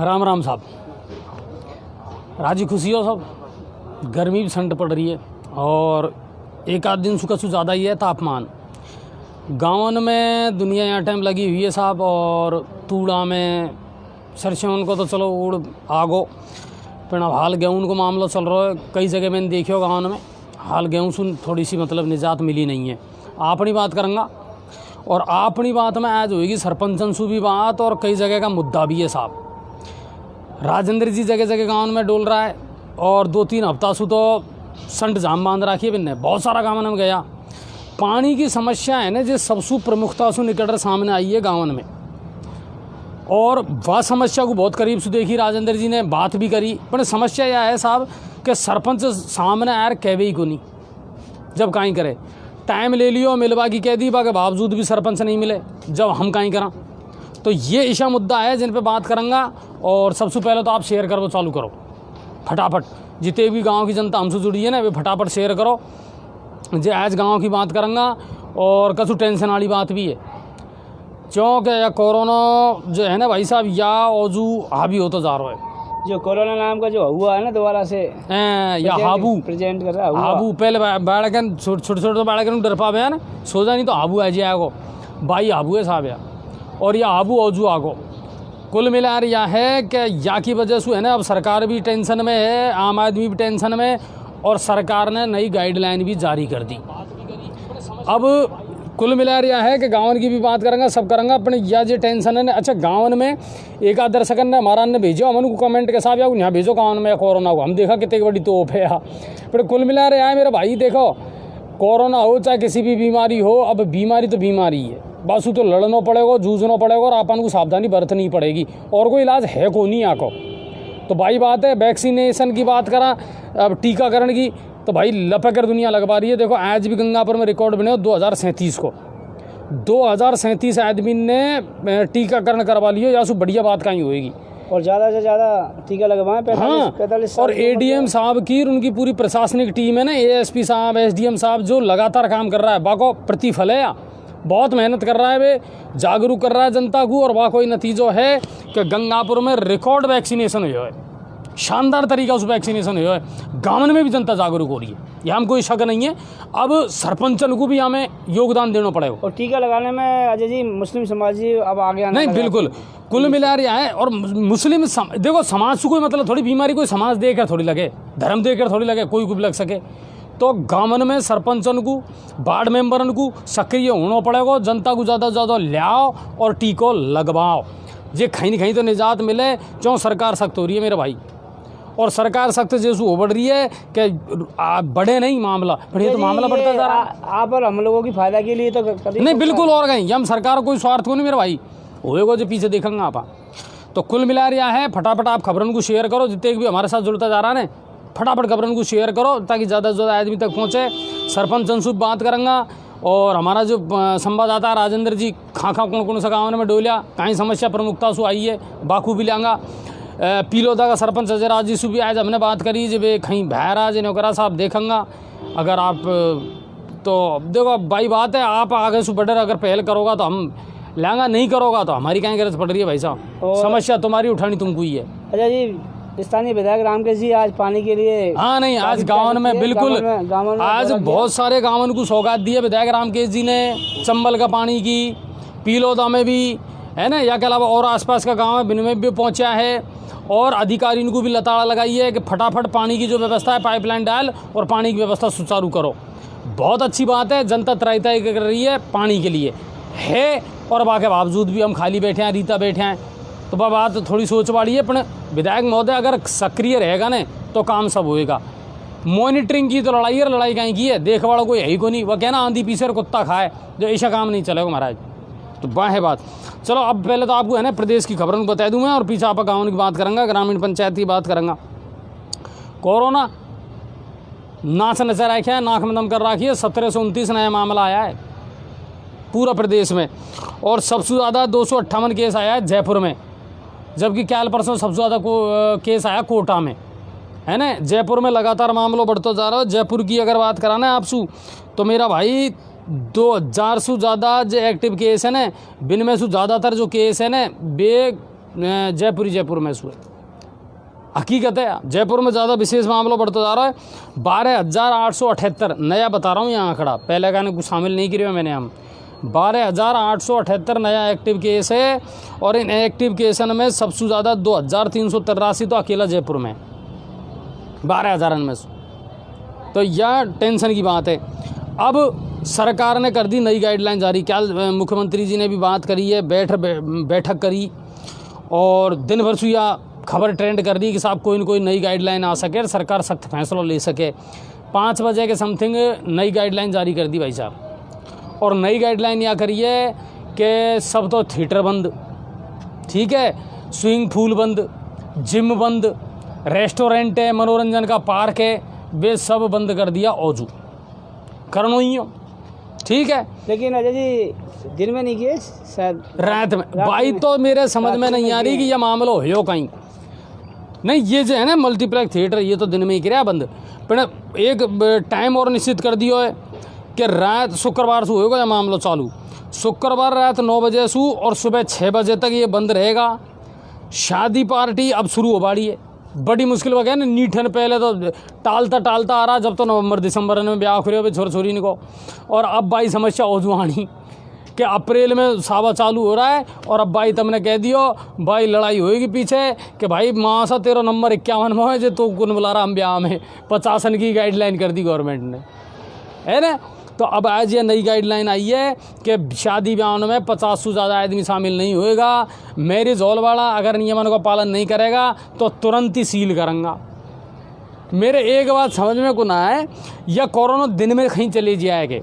राम राम साहब, राजी खुशी हो सब। गर्मी भी ठंड पड़ रही है और एक आध दिन सुखा ज़्यादा ही है तापमान। गाँवन में दुनिया यहाँ टाइम लगी हुई है साहब, और तूड़ा में सरसों को तो चलो उड़ आगो, पर अब हाल गेहूँ को मामला चल रहा है। कई जगह मैंने देखियो गाँव में हाल गेहूँ सुन थोड़ी सी मतलब निजात मिली नहीं है। अपनी बात करूँगा और अपनी बात में आज होगी सरपंचन सु भी बात, और कई जगह का मुद्दा भी है साहब। राजेंद्र जी जगह जगह गाँव में डोल रहा है और 2-3 हफ्ता से तो संट जाम बांध रखी है बिन्ने। बहुत सारा गाँव में गया, पानी की समस्या है ना जो सबसे प्रमुखता से निकल सामने आई है गाँव में, और वह समस्या को बहुत करीब से देखी। राजेंद्र जी ने बात भी करी, पर समस्या यह है साहब कि सरपंच सामने यार कहवे ही को नहीं, जब कहीं करे टाइम ले लियो मिलवा की कह दी बा के बावजूद भी सरपंच नहीं मिले, जब हम कहीं करा। तो ये ईशा मुद्दा है जिन पे बात करूँगा। और सबसे पहले तो आप शेयर करो, चालू करो फटाफट। जितने भी गांव की जनता हमसे जुड़ी है ना वे फटाफट शेयर करो। जो आज गांव की बात करूँगा और कसु टेंशन वाली बात भी है, क्योंकि या कोरोना जो है ना भाई साहब या ओजू हावी होता जा रहा है। जो कोरोना नाम का जो हुआ है ना दोबारा से या हाबू प्रेजेंट कर रहा है हाबू। पहले बाड़कन छोटे बाड़कन डर पावे ना सोचा नहीं तो हाबू आ जाएगो भाई, हाबू है साहब या, और या हाबू ओजू आगो। कुल मिला यह है कि या की वजह से है ना अब सरकार भी टेंशन में है, आम आदमी भी टेंशन में, और सरकार ने नई गाइडलाइन भी जारी कर दी। अब कुल मिला यह है कि गाँव की भी बात करेंगे, सब करेंगे अपने या जो टेंशन है ना। अच्छा गाँव में एक आध दर्शकन ने हमारा ने भेजो हम उनको कमेंट के साथ या यहाँ भेजो गाँव में कोरोना को, हम देखा कितनी बड़ी तोप है यहाँ। पर कुल मिला रहा है मेरे भाई, देखो कोरोना हो चाहे किसी भी बीमारी हो, अब बीमारी तो बीमारी है, बस तो लड़ना पड़ेगा, जूझना पड़ेगा, और अपन को सावधानी बरतनी पड़ेगी, और कोई इलाज है को नहीं आको। तो भाई बात है वैक्सीनेशन की बात करा, अब टीकाकरण की, तो भाई लपकर दुनिया लगवा रही है। देखो आज भी गंगापुर में रिकॉर्ड बने 2037 को 2037 आदमी ने टीकाकरण करवा लिया, या सो बढ़िया बात कहीं होएगी। और ज़्यादा से ज़्यादा टीका लगवाएं 45 और एडीएम साहब की उनकी पूरी प्रशासनिक टीम है ना, एएसपी साहब एसडीएम साहब जो लगातार काम कर रहा है, बाको प्रतिफल है या बहुत मेहनत कर रहा है, वे जागरूक कर रहा है जनता को, और वह कोई नतीजो है कि गंगापुर में रिकॉर्ड वैक्सीनेशन हुआ है, शानदार तरीका उस वैक्सीनेशन हुआ है। गाँव में भी जनता जागरूक हो रही है, यहाँ में कोई शक नहीं है। अब सरपंचन को भी हमें योगदान देना पड़ेगा। और टीका लगाने में अजय जी मुस्लिम समाज जी अब आगे आने नहीं, बिल्कुल कुल मिला रहा है। और मुस्लिम देखो समाज से कोई मतलब थोड़ी, बीमारी कोई समाज देकर थोड़ी लगे, धर्म देकर थोड़ी लगे, कोई को भी लग सके। तो गाँव में सरपंचन को वार्ड मेंबरन को सक्रिय होना पड़ेगा, जनता को ज़्यादा से ज़्यादा लाओ और टीको लगवाओ, ये कहीं न कहीं तो निजात मिले। क्यों सरकार सख्त हो रही है मेरे भाई, और सरकार सख्त जैसे हो बढ़ रही है कि बढ़े नहीं मामला, बढ़े तो मामला बढ़ता जा रहा है। आप और हम लोगों की फायदा के लिए तो नहीं, बिल्कुल, और कहीं हम सरकार कोई स्वार्थ को नहीं मेरे भाई, होएगा जो पीछे देखेंगे आप। तो कुल मिला रहा है फटाफट आप खबरों को शेयर करो, जितने भी हमारे साथ जुड़ता जा रहा है फटाफट खबरों को शेयर करो ताकि ज़्यादा से ज़्यादा आदमी तक पहुँचे। सरपंच जनसुख बात करेंगे, और हमारा जो संवाददाता राजेंद्र जी खा कौन सा गाँव में डोलिया कहीं समस्या प्रमुखता से आई है बाकू भी लांगा। पीलोदा का सरपंच अजयराज जी से भी आज हमने बात करी, जब कहीं भैराज नौकरा साहब देखेंगा। अगर आप तो देखो भाई बात है, आप आगे से बढ़े अगर पहल करोगा तो हम लांगा, नहीं करोगा तो हमारी कहीं गरज पड़ रही है भाई साहब। समस्या तुम्हारी उठानी तुमको ही है। अच्छा जी, स्थानीय विधायक रामकेश जी आज पानी के लिए नहीं, आज गाँव में बिल्कुल आज बहुत सारे गाँव को सौगात दी है विधायक रामकेश जी ने, चंबल का पानी की, पीलोदा में भी है ना, या के अलावा और आसपास का गाँव है बिन में भी पहुँचा है, और अधिकारी को भी लताड़ा लगाई है कि फटाफट पानी की जो व्यवस्था है पाइपलाइन डाल और पानी की व्यवस्था सुचारू करो। बहुत अच्छी बात है, जनता त्राई कर रही है पानी के लिए है, और बाकी बावजूद भी हम खाली बैठे हैं, रीता बैठे हैं। तो बात थोड़ी सोच वाली है, पर विधायक महोदय अगर सक्रिय रहेगा ना तो काम सब होएगा। मॉनिटरिंग की तो लड़ाई है, लड़ाई कहीं की है, देख वाला कोई है ही को नहीं, वह कहना आंधी पीछे और कुत्ता खाए, जो ऐसा काम नहीं चलेगा महाराज। तो वह है बात। चलो अब पहले तो आपको है ना प्रदेश की खबरों को बता दूँ मैं, और पीछे आप गाँव की बात करेंगे, ग्रामीण पंचायत की बात करेंगे। कोरोना नाच नचा रखा है, नाक में दम कर रखी है। 1729 नया मामला आया है पूरा प्रदेश में, और सबसे ज़्यादा 258 केस आया है जयपुर में, जबकि कल परसों सबसे ज़्यादा केस आया कोटा में, है ना। जयपुर में लगातार मामलों बढ़ता जा रहा है। जयपुर की अगर बात कराना है आपसू तो मेरा भाई 2000 से ज़्यादा जो एक्टिव केस है ना, बिन में से ज़्यादातर जो केस है ना वे जयपुर में हुए। हकीकत है जयपुर में ज़्यादा विशेष मामला बढ़ता जा रहा है। 12,878 नया बता रहा हूँ यहाँ आंकड़ा, पहले का कुछ शामिल नहीं किया मैंने। हम 12,878 नया एक्टिव केस है और इन एक्टिव केसन में सबसे ज़्यादा 2,383 तो अकेला जयपुर में 12,000 में। तो यह टेंशन की बात है। अब सरकार ने कर दी नई गाइडलाइन जारी। क्या मुख्यमंत्री जी ने भी बात करी है, बैठक करी और दिन भर सुइया खबर ट्रेंड कर दी कि साहब कोई न कोई नई गाइडलाइन आ सके और सरकार सख्त फैसला ले सके। 5 बजे के समथिंग नई गाइडलाइन जारी कर दी भाई साहब। और नई गाइडलाइन यह करी है कि सब तो थिएटर बंद, ठीक है, स्विमिंग पूल बंद, जिम बंद, रेस्टोरेंट है, मनोरंजन का पार्क है, वे सब बंद कर दिया। औजू करनो ही हो, ठीक है। लेकिन अजय जी दिन में नहीं किए शायद, रात में भाई तो मेरे समझ में नहीं आ रही कि यह मामला हो कहीं नहीं। ये जो है ना मल्टीप्लेक्स थिएटर, ये तो दिन में ही किया बंद, पर एक टाइम और निश्चित कर दिया है कि रात शुक्रवार से होगा यह मामला चालू। शुक्रवार रात 9 बजे से और सुबह 6 बजे तक ये बंद रहेगा। शादी पार्टी अब शुरू हो बाड़ी है, बड़ी मुश्किल वगैरह ना। नीठन पहले तो टालता आ रहा, जब तो नवंबर दिसंबर में ब्याह खुले हो छोर छोरी को, और अब भाई समस्या ओजुआनी कि अप्रैल में सावा चालू हो रहा है और अब भाई तुमने कह दियो भाई लड़ाई होएगी पीछे कि भाई मासा तेरा नंबर 51 में है जो तो कुन बुला रहा हम ब्याह में 50 की गाइडलाइन कर दी गवर्नमेंट ने, है ना। तो अब आज ये नई गाइडलाइन आई है कि शादी ब्याह में 50 से ज़्यादा आदमी शामिल नहीं होएगा। मैरिज हॉल वाला अगर नियमों का पालन नहीं करेगा तो तुरंत ही सील करेंगा। मेरे एक बात समझ में को ना है, यह कोरोना दिन में कहीं चले जाएगा,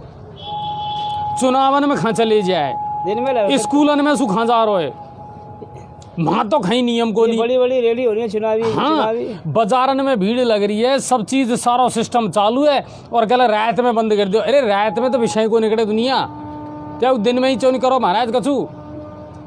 चुनावन में कहाँ चले जाए, दिन में स्कूलन में सुखा जा रहे है, वहाँ तो कहीं नियम को नहीं। बड़ी बड़ी रैली हो रही है चुनावी। हाँ, बाजारन में भीड़ लग रही है, सब चीज़ सारा सिस्टम चालू है और कल रात में बंद कर दो। अरे रात में तो विषय को निकले दुनिया, क्या दिन में ही चोरी करो महाराज कछू।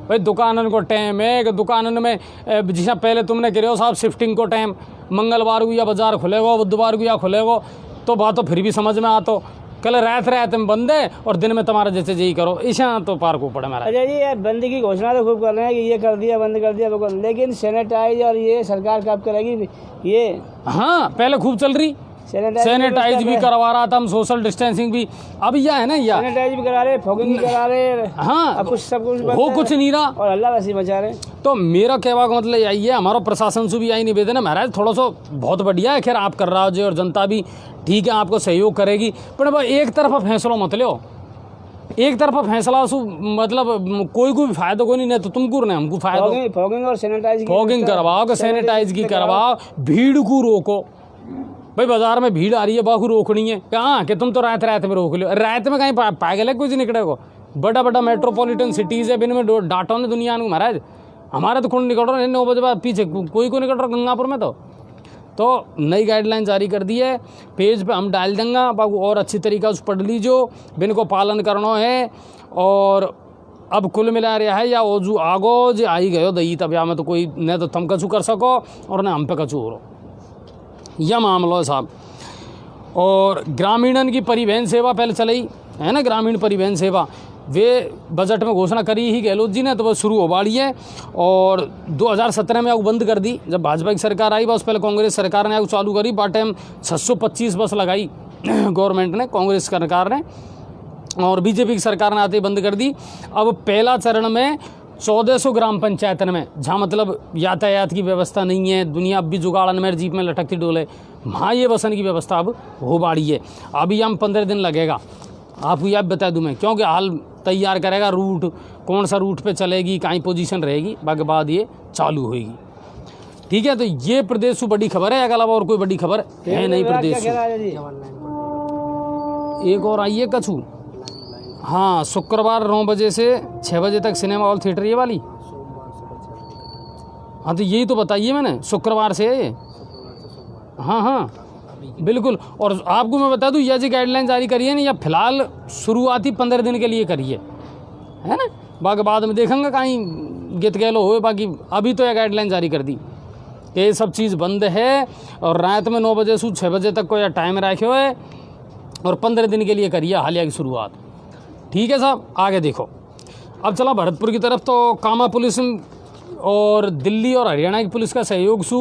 भाई दुकानन को टाइम है कि दुकानन में जैसा पहले तुमने कह रहे हो साहब शिफ्टिंग को टाइम, मंगलवार को या बाजार खुलेगा, बुधवार को या खुलेगा, तो बात तो फिर भी समझ में आता। कल रात में बंद है और दिन में तुम्हारा जैसे यही करो, ऐसा तो पार को पड़े महाराज। अजय जी ये बंद की घोषणा तो खूब कर रहे हैं कि ये कर दिया बंद कर दिया, लेकिन सैनिटाइज और ये सरकार कब करेगी ये? हाँ पहले खूब चल रही, सैनिटाइज भी करवा रहा था हम, सोशल डिस्टेंसिंग भी। अब यह है ना, यह सैनिटाइज भी करा रहे, फॉगिंग भी करा रहे। हाँ अब कुछ सब कुछ वो कुछ नहीं रहा और अल्लाह वैसी मचा रहे। तो मेरा कहवा का मतलब यही है, हमारा प्रशासन से भी यही निवेदन है महाराज, थोड़ा सा बहुत बढ़िया है खैर आप कर रहा हो जी और जनता भी ठीक है आपको सहयोग करेगी, पर एक तरफा फैसला मत लो। एक तरफा फैसला सु मतलब कोई भी फायदा कोई नहीं, तो तुमको नहीं हमको फायदा। फॉगिंग और सैनिटाइज, फॉगिंग करवाओ कि सैनिटाइज की करवाओ, भीड़ को रोको। भाई बाजार में भीड़ आ रही है, बाहू रोकनी है कहाँ कि तुम तो रात में रोक लो। रात में कहीं पागल है कुछ निकलेगा। बड़ा मेट्रोपॉलिटन सिटीज़ है, बिन में डाटो ने दुनिया को महाराज। हमारे तो खुद निकल रहा है 9 बजे बाद, पीछे कोई को निकल रहा गंगापुर में। तो नई गाइडलाइन जारी कर दी है, पेज पे हम डाल देंगे बाबू, और अच्छी तरीक़ा से पढ़ लीजिए, बिन को पालन करना है। और अब कुल मिला रहा है या ओजू आगो जो आई गयो दही तब या में तो कोई न तो तुम कछू कर सको और न हम पे कछू हो रहो, यह मामला है साहब। और ग्रामीणन की परिवहन सेवा पहले चलाई है ना, ग्रामीण परिवहन सेवा वे बजट में घोषणा करी ही गहलोत जी ने, तो वह शुरू हो बाड़ी है। और 2017 में आग बंद कर दी, जब भाजपा की सरकार आई बस पहले कांग्रेस सरकार ने आग चालू करी। बा टाइम 625 बस लगाई गवर्नमेंट ने, कांग्रेस सरकार ने, और बीजेपी की सरकार ने आते ही बंद कर दी। अब पहला चरण में 1400 ग्राम पंचायतन में, जहाँ मतलब यातायात की व्यवस्था नहीं है, दुनिया अब भी जुगाड़न में जीप में लटकती डोले, वहाँ ये बसन की व्यवस्था अब हो बाड़ी है। अभी हम 15 दिन लगेगा, आपको यह बता दूं मैं, क्योंकि हाल तैयार करेगा रूट, कौन सा रूट पे चलेगी, कहीं पोजीशन रहेगी, बाकी बाद ये चालू होएगी। ठीक है, तो ये प्रदेश से बड़ी खबर है, अलावा और कोई बड़ी खबर है नहीं प्रदेश से। एक और आई है कछू, हाँ शुक्रवार 9 बजे से 6 बजे तक सिनेमा हॉल थिएटर ये वाली। हाँ तो यही तो बताइए मैंने, शुक्रवार से है। हाँ बिल्कुल। और आपको मैं बता दूं, यह जो गाइडलाइन जारी करी है ना, यह फिलहाल शुरुआती 15 दिन के लिए करी है ना, बाकी बाद में देखेंगे कहीं गित गैलो हो। बाकी अभी तो यह गाइडलाइन जारी कर दी, ये सब चीज़ बंद है। और रात में 9 बजे से 6 बजे तक को यह टाइम रखे है और 15 दिन के लिए करिए हालिया की शुरुआत। ठीक है साहब, आगे देखो। अब चला भरतपुर की तरफ, तो कामा पुलिस और दिल्ली और हरियाणा की पुलिस का सहयोग से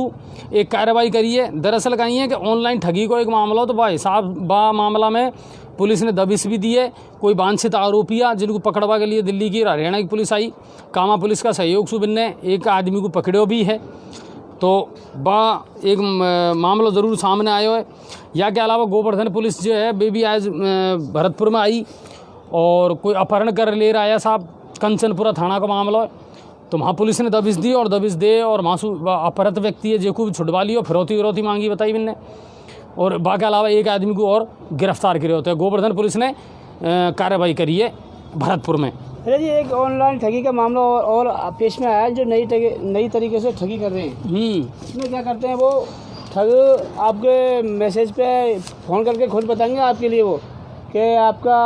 एक कार्रवाई करी है। दरअसल कही है कि ऑनलाइन ठगी को एक मामला हो तो भाई साहब बा मामला में पुलिस ने दबिश भी दी है। कोई वांछित आरोपिया जिनको पकड़वा के लिए दिल्ली की और हरियाणा की पुलिस आई, कामा पुलिस का सहयोग से बिन्ने एक आदमी को पकड़ो भी है। तो बा एक मामला ज़रूर सामने आयो है। या के अलावा गोवर्धन पुलिस जो है वे भी आज भरतपुर में आई और कोई अपहरण कर ले रहा है साहब, कंचनपुरा थाना का मामला है। तो वहाँ पुलिस ने दबिश दी और दबिश दे और मासू अपहृत व्यक्ति है जेको भी छुड़वा लियो, फिरौती मांगी बताई बिन्ने। और बाकी अलावा एक आदमी को और गिरफ्तार करे होते हैं। गोवर्धन पुलिस ने कार्रवाई करी है भरतपुर में। अरे जी, एक ऑनलाइन ठगी का मामला और पेश में आया है जो नई तरीके से ठगी कर रहे हैं। इसमें क्या करते हैं वो ठग आपके मैसेज पे फ़ोन करके खुद बताएंगे आपके लिए वो कि आपका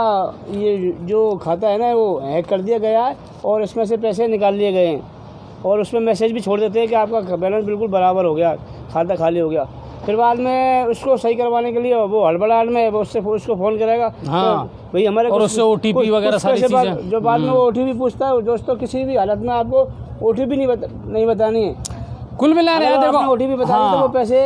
ये जो खाता है ना वो हैक कर दिया गया है और इसमें से पैसे निकाल लिए गए हैं, और उसमें मैसेज भी छोड़ देते हैं कि आपका बैलेंस बिल्कुल बराबर हो गया, खाता खाली हो गया। फिर बाद में उसको सही करवाने के लिए वो हड़बड़ाहट में वो उसको फ़ोन करेगा। हाँ, तो भाई हमारे और उससे OTP वगैरह सारी चीज़ें जो बाद में वो OTP पूछता है। दोस्तों, किसी भी हालत में आपको OTP नहीं बतानी है। कुल मिला रहे देखो OTP बता दी तो वो पैसे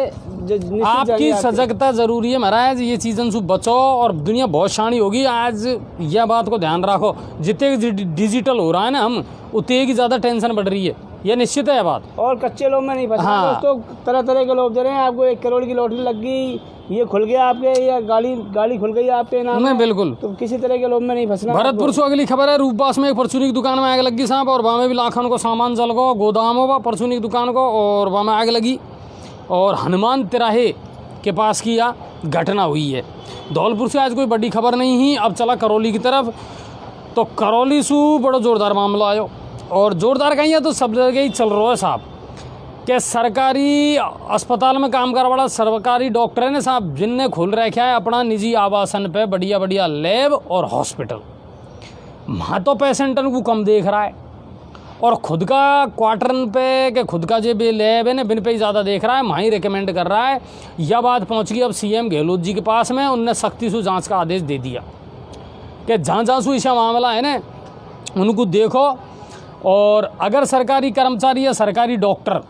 आपकी सजगता जरूरी है महाराज। ये चीज़न से बचो और दुनिया बहुत शानी होगी। आज यह बात को ध्यान रखो, जितने डिजिटल हो रहा है ना हम उतने की ज़्यादा टेंशन बढ़ रही है, ये निश्चित है बात। और कच्चे लोग में नहीं फंसना। हाँ। दोस्तों, तरह तरह के लोग दे रहे हैं आपको 1 करोड़ की लॉटरी लग गई, ये खुल गया आपके, या गाड़ी खुल गई आपके नाम नहीं, बिल्कुल। तो किसी तरह के लोग में नहीं फंसना। भरतपुर से अगली खबर है। रूपबास में एक परचूनी की दुकान में आग लगी साहब, और वहाँ में भी लाखों को सामान जल गो, गोदाम होगा परचूनी की दुकान को, और वहाँ में आग लगी। और हनुमान तिराहे के पास की यह घटना हुई है। धौलपुर से आज कोई बड़ी खबर नहीं ही। अब चला करौली की तरफ। तो करौली से बड़ा जोरदार मामला आयो, और जोरदार कहीं है तो सब जगह ही चल रहा है साहब कि सरकारी अस्पताल में काम कर बड़ा सरकारी डॉक्टर है ना साहब, जिनने खोल रखा है अपना निजी आवासन पे बढ़िया बढ़िया लैब और हॉस्पिटल। वहाँ तो पेशेंटन को कम देख रहा है, और खुद का क्वार्टरन पे कि खुद का जो भी लैब है ना बिन पे ही ज़्यादा देख रहा है, वहाँ ही रिकमेंड कर रहा है। यह बात पहुँच गई अब CM गहलोत जी के पास में। उनने सख्ती से जांच का आदेश दे दिया कि जहाँ से ऐसा मामला है ना उनको देखो, और अगर सरकारी कर्मचारी या सरकारी डॉक्टर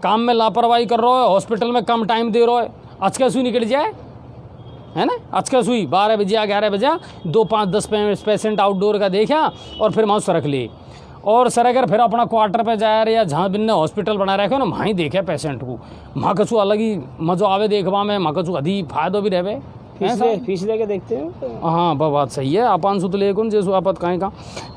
काम में लापरवाही कर रहा है, हॉस्पिटल में कम टाइम दे रहा है, अचका सुई निकल जाए है ना, अचका सुई 12 बजे 11 बजे 2 5 10 पेशेंट आउटडोर का देखा और फिर वहाँ सरक ले, और सर अगर फिर अपना क्वार्टर पे जाए रहे या जहाँ बिन्ने हॉस्पिटल बना रखे ना वहाँ ही देखे पेशेंट को, वहाँ कछु अलग ही मज़ो आवे देखवा में, वहाँ कछु अधिक फायदो भी रहे। फीस लेके देखते हैं। हाँ बात सही है। अपन सुत लेकुन जैसो आपत कहीं का,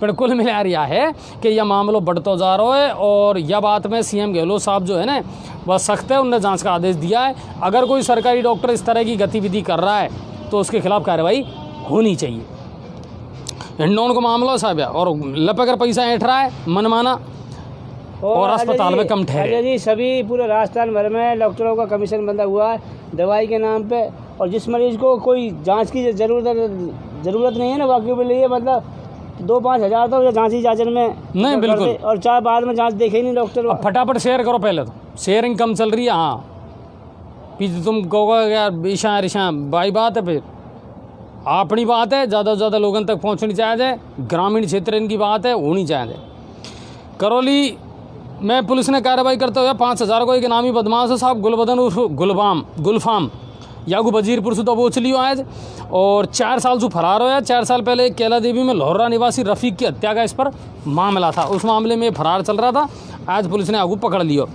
पर कुल मिला रहा है कि यह मामला बढ़ता जा रहा है। और यह बात में CM गहलोत साहब जो है ना वह सख्त है, उनने जांच का आदेश दिया है। अगर कोई सरकारी डॉक्टर इस तरह की गतिविधि कर रहा है तो उसके खिलाफ कार्रवाई होनी चाहिए। हिंडौन का मामला साहब है, और लपकर पैसा ऐंठ रहा है मनमाना, और अस्पताल में कम ठहरे। जी सभी पूरे राजस्थान भर में डॉक्टरों का कमीशन बंधा हुआ है दवाई के नाम पे, और जिस मरीज को कोई जांच की ज़रूरत नहीं है ना बाकी के लिए, मतलब 2-5 हज़ार तो जांच ही जांचन में नहीं बिल्कुल, और चाहे बाद में जांच देखे ही नहीं डॉक्टर। अब फटाफट शेयर करो, पहले तो शेयरिंग कम चल रही है। हाँ पीछे तुम कहोगे यार ईशा भाई बात है, फिर अपनी बात है, ज़्यादा से ज़्यादा लोगों तक पहुँचनी चाहिए। ग्रामीण क्षेत्र इनकी बात है होनी चाहिए। करौली में पुलिस ने कार्रवाई करते हुए 5,000 को एक इनामी बदमाश है साहब गुलबदन उर्फ गुलफाम यागू वजीरपुर से दबोच लियो आज, और 4 साल से फरार होया। 4 साल पहले केला देवी में लोहरा निवासी रफ़ीक की हत्या का इस पर मामला था, उस मामले में फरार चल रहा था। आज पुलिस ने आगू पकड़ लियो।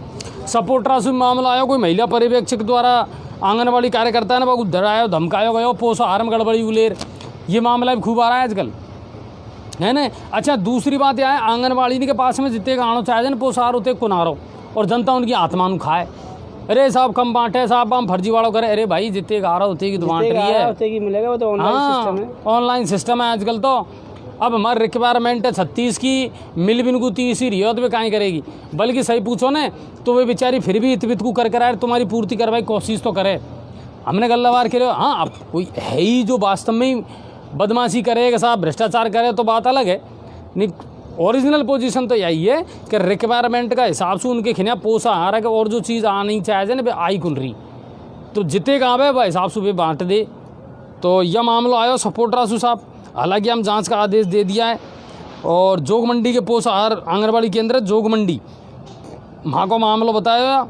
सपोर्टरा से मामला आया, कोई महिला पर्यवेक्षक द्वारा आंगनबाड़ी कार्यकर्ता ने बाबू डराया धमकाया गया, पोसो आरम गड़बड़ी उलेर, ये मामला भी खूब आ रहा है आजकल है ना। अच्छा दूसरी बात यह है, आंगनबाड़ी के पास में जितने गाँव चाहे ना पोसार होते कुनारो, और जनता उनकी आत्मा ਨੂੰ खाए। अरे साहब कम बांटे साहब, हम फर्जीवाड़ो करे। अरे भाई जितने गा रहा होते की तो बांट रही है, उतने की मिलेगा, वो तो ऑनलाइन सिस्टम है आजकल। तो अब हमारी रिक्वायरमेंट है 36 की, मिल भी इनको 30 ही रही हो तो वे कहीं करेगी। बल्कि सही पूछो ना तो वे बेचारी फिर भी इतवित को कर कराए तुम्हारी पूर्ति करवाई कोशिश तो करे। हमने गल्लावार करे। हाँ अब कोई है ही जो वास्तव में ही बदमाशी करेगा साहब, भ्रष्टाचार करे तो बात अलग है। नहीं ओरिजिनल पोजीशन तो यही है कि रिक्वायरमेंट का हिसाब से उनके खिना पोसा आ रहा है, और जो चीज़ आनी चाहिए ना आई कुल रही, तो जितने गाँव है वह हिसाब से वे बांट दे। तो यह मामला आयो सपोर्टरा सु साहब, हालांकि हम जांच का आदेश दे दिया है। और जोग मंडी के पोषाहार आंगनबाड़ी केंद्र जोग मंडी वहाँ को मामला बताया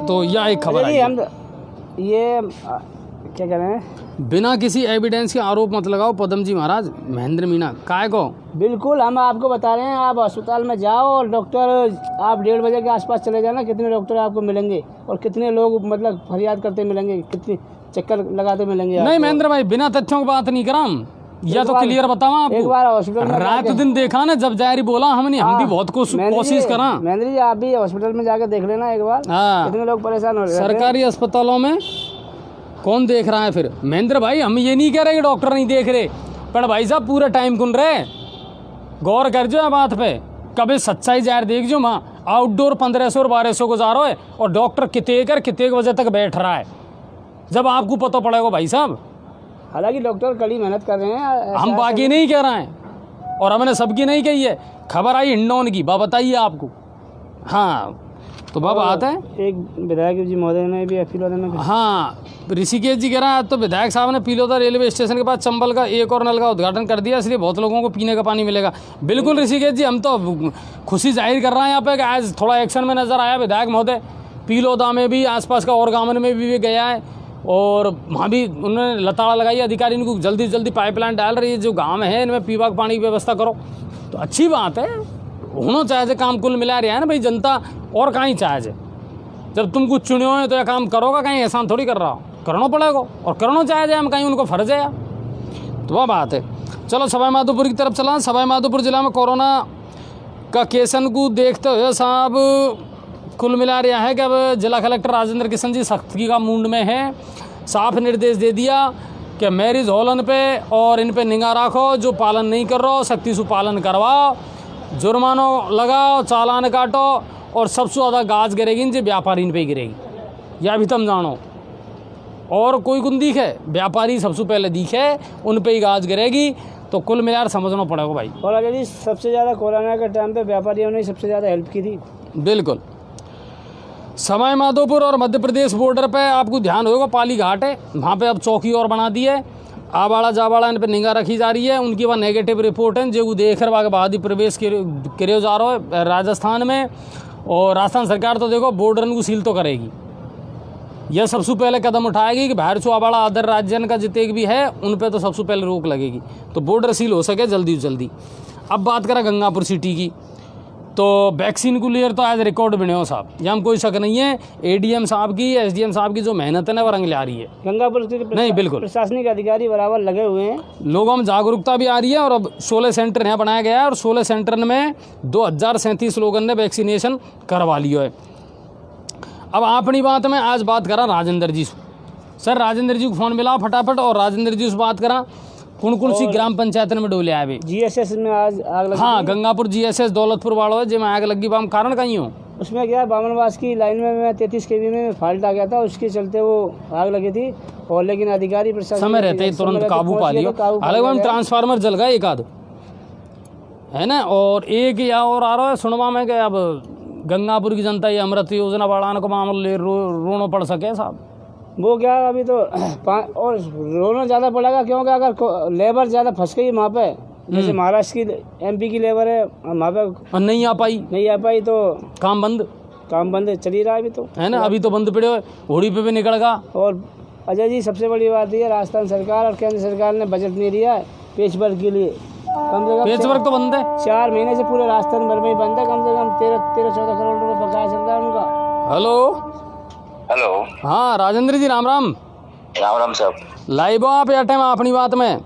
तो यह एक खबर आई। हम ये क्या कह रहे हैं, बिना किसी एविडेंस के आरोप मत लगाओ पदम जी महाराज। महेंद्र मीणा काय को? बिल्कुल, हम आपको बता रहे हैं, आप अस्पताल में जाओ और डॉक्टर आप 1:30 बजे के आसपास चले जाना, कितने डॉक्टर आपको मिलेंगे और कितने लोग मतलब फरियाद करते मिलेंगे, कितने चक्कर लगाते मिलेंगे। नहीं महेंद्र भाई, बिना तथ्यों की बात नहीं करा, या तो क्लियर बतावा आपको। एक बार हॉस्पिटल में रात दिन देखा ना, जब जारी बोला हमने, हम भी बहुत कोशिश करा। महेंद्र जी आप भी हॉस्पिटल में जाकर देख लेना एक बार, कितने लोग परेशान हो रहे हैं। सरकारी अस्पतालों में कौन देख रहा है फिर? महेंद्र भाई हम ये नहीं कह रहे कि डॉक्टर नहीं देख रहे, पर भाई साहब पूरा टाइम कुन रहे, गौर कर जो बात पे, कभी सच्चाई जाहिर देख जो। वहाँ आउटडोर 1500 और 1200 गुजार है और डॉक्टर कितने बजे तक बैठ रहा है, जब आपको पता पड़ेगा भाई साहब। हालांकि डॉक्टर कड़ी मेहनत कर रहे हैं, हम बाकी नहीं कह रहे हैं और हमने सबकी नहीं कही है। खबर आई हिंडौन की, बा बताइए आपको। हाँ तो बाबा आता है एक विधायक जी महोदय ने भी पीलोदा में, हाँ ऋषिकेश जी कह रहा है, तो विधायक साहब ने पीलोदा रेलवे स्टेशन के पास चंबल का एक और नल का उद्घाटन कर दिया, इसलिए बहुत लोगों को पीने का पानी मिलेगा। बिल्कुल ऋषिकेश जी, हम तो खुशी जाहिर कर रहे हैं यहाँ पे कि आज थोड़ा एक्शन में नजर आया विधायक महोदय। पीलोदा में भी, आसपास का और गाँव में भी गया है और वहाँ भी उन्होंने लताड़ा लगाई, अधिकारी इनको जल्दी जल्दी पाइपलाइन डाल रही है, जो गाँव है इनमें पीवा पानी की व्यवस्था करो, तो अच्छी बात है। होना चाहिए काम कुल मिला रहा है ना भाई, जनता और कहीं चाहिए। जब तुम कुछ चुने हो तो यह काम करोगा, कहीं एहसान थोड़ी कर रहा हो, करना पड़ेगा और करना चाहिए, हम कहीं उनको फर्ज है, तो वह बात है। चलो सवाई माधोपुर की तरफ चला। सवाई माधोपुर जिला में कोरोना का केसन को देखते हुए साहब कुल मिला रहा है कि अब जिला कलेक्टर राजेंद्र किशन जी सख्ती का मूड में है। साफ निर्देश दे दिया कि मैरिज हॉलन पे और इन पे निगाह रखो, जो पालन नहीं कर रहा हो सख्ती से पालन करवाओ, जुर्माना लगाओ, चालान काटो और सबसे ज़्यादा गाज गिरेगी इनसे व्यापारी पे गिरेगी, यह भी तुम जानो। और कोई कुन दिखे, व्यापारी सबसे पहले दिखे उन पे ही गाज गिरेगी, तो कुल मिलाकर समझना पड़ेगा भाई। और अजय सबसे ज़्यादा कोरोना के टाइम पे व्यापारियों ने सबसे ज़्यादा हेल्प की थी। बिल्कुल। सवाई माधोपुर और मध्य प्रदेश बॉर्डर पे आपको ध्यान होगा, पाली घाट है, वहाँ पे अब चौकी और बना दी है। आवाड़ा जावाड़ा इन पर निगाह रखी जा रही है, उनकी वह नेगेटिव रिपोर्ट है जो देख कर बाद ही प्रवेश करे जा रहा है राजस्थान में। और राजस्थान सरकार तो देखो बॉर्डर को सील तो करेगी, यह सबसे पहले कदम उठाएगी कि बाहर आवाड़ा अदर राज्यन का जितने भी है उन पे तो सबसे पहले रोक लगेगी, तो बॉर्डर सील हो सके जल्दी से जल्दी। अब बात करें गंगापुर सिटी की, तो वैक्सीन को लेकर तो आज रिकॉर्ड बने हो साहब, यहाँ कोई शक नहीं है। एडीएम साहब की, एसडीएम साहब की जो मेहनत है ना वो रंग ले आ रही है। गंगापुर नहीं बिल्कुल प्रशासनिक अधिकारी बराबर लगे हुए हैं, लोगों में जागरूकता भी आ रही है। और अब 16 सेंटर यहाँ बनाया गया है और 16 सेंटर में 2037 लोगों ने वैक्सीनेशन करवा लिया है। अब अपनी बात में आज बात करा राजेंद्र जी से। सर राजेंद्र जी को फ़ोन मिला फटाफट और राजेंद्र जी से बात करा, कौन सी ग्राम पंचायत में डोले आए। जीएसएस में आज आग लगी। हाँ गंगापुर जीएसएस दौलतपुर वालों है जिसमें आग लगी, बाम कारण कहीं हो उसमें क्या बामनवास की लाइन में 33 kV में फॉल्ट आ गया था, उसके चलते वो आग लगी थी। और लेकिन अधिकारी प्रशासन समय रहते ही तुरंत काबू पा लियो। हालांकि ट्रांसफार्मर जल गया एक आध है ना, और एक या और आ रहा है सुनवा में कि अब गंगापुर की जनता ये अमृत योजना बढ़ाने को मामले रोना पड़ सके साहब। वो क्या अभी तो और रोना ज़्यादा पड़ेगा, क्योंकि अगर लेबर ज़्यादा फंस गई वहाँ पे, जैसे महाराष्ट्र की एमपी की लेबर है वहाँ पे और नहीं आ पाई तो काम बंद चल ही रहा है अभी तो, है ना, अभी तो बंद पड़े हुए, होड़ी पे भी निकल गया। और अजय जी सबसे बड़ी बात यह राजस्थान सरकार और केंद्र सरकार ने बजट नहीं दिया है पेच वर्क के लिए। कम से कम पेच वर्क तो बंद है, 4 महीने से पूरे राजस्थान भर में ही बंद है। कम से कम 13-14 करोड़ रुपये बकाया चल रहा है उनका। हेलो हाँ राजेंद्र जी राम राम। राम राम साहब। लाइव आप या टाइम अपनी बात में।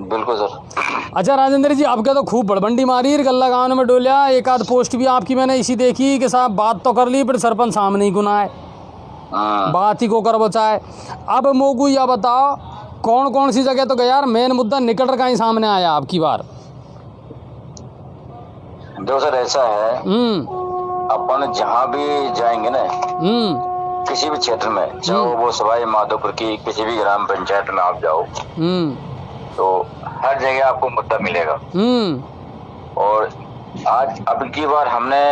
बिल्कुल सर। अच्छा राजेंद्र जी आपके तो खूब बड़बंडी मारी गल्ला गाँव में डोलिया, एक आध पोस्ट भी आपकी मैंने इसी देखी कि साहब बात तो कर ली पर सरपंच सामने ही गुना है, बात ही को कर बचाए। अब मोगू या बताओ कौन कौन सी जगह तो गया यार, मेन मुद्दा निकट का ही सामने आया आपकी बार। देखो सर ऐसा है, अपन जहाँ भी जाएंगे ना, किसी भी क्षेत्र में, चाहे वो सवाई माधोपुर की किसी भी ग्राम पंचायत में आप जाओ, तो हर जगह आपको मुद्दा मिलेगा। और आज अब की बार हमने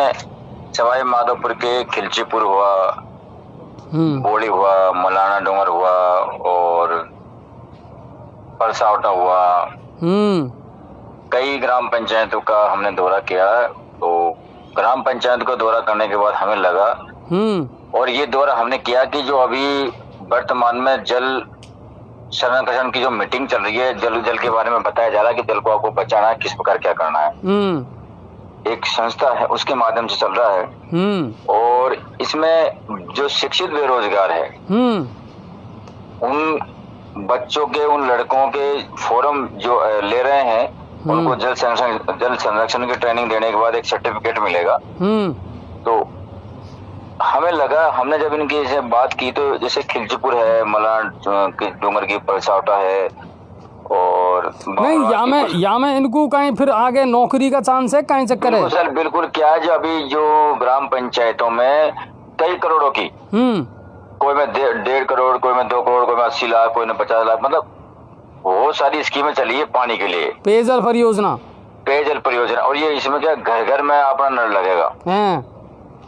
सवाई माधोपुर के खिलचीपुर हुआ, बोली हुआ, मौलाना डोंगर हुआ और परसावटा हुआ, कई ग्राम पंचायतों का हमने दौरा किया। तो ग्राम पंचायत को दौरा करने के बाद हमें लगा, और ये दौरा हमने किया कि जो अभी वर्तमान में जल संरक्षण की जो मीटिंग चल रही है, जल के बारे में बताया जा रहा है कि जल को आपको बचाना है, किस प्रकार क्या करना है। एक संस्था है उसके माध्यम से चल रहा है। और इसमें जो शिक्षित बेरोजगार है उन बच्चों के, उन लड़कों के फोरम जो ले रहे हैं, उनको जल संरक्षण की ट्रेनिंग देने के बाद एक सर्टिफिकेट मिलेगा। तो हमें लगा, हमने जब इनकी से बात की तो जैसे खिलचीपुर है, मलान डूंगर की परसावटा है, और नहीं या में इनको कहीं फिर आगे नौकरी का चांस है, कहीं चक्कर है सर? बिल्कुल। क्या है, जो अभी जो ग्राम पंचायतों में कई करोड़ों की, कोई में 1.5 करोड़, कोई में 2 करोड़, कोई में 80 लाख, कोई में 50 लाख, मतलब बहुत सारी स्कीमें चली है पानी के लिए, पेयजल परियोजना। और ये इसमें क्या, घर घर में अपना नल लगेगा।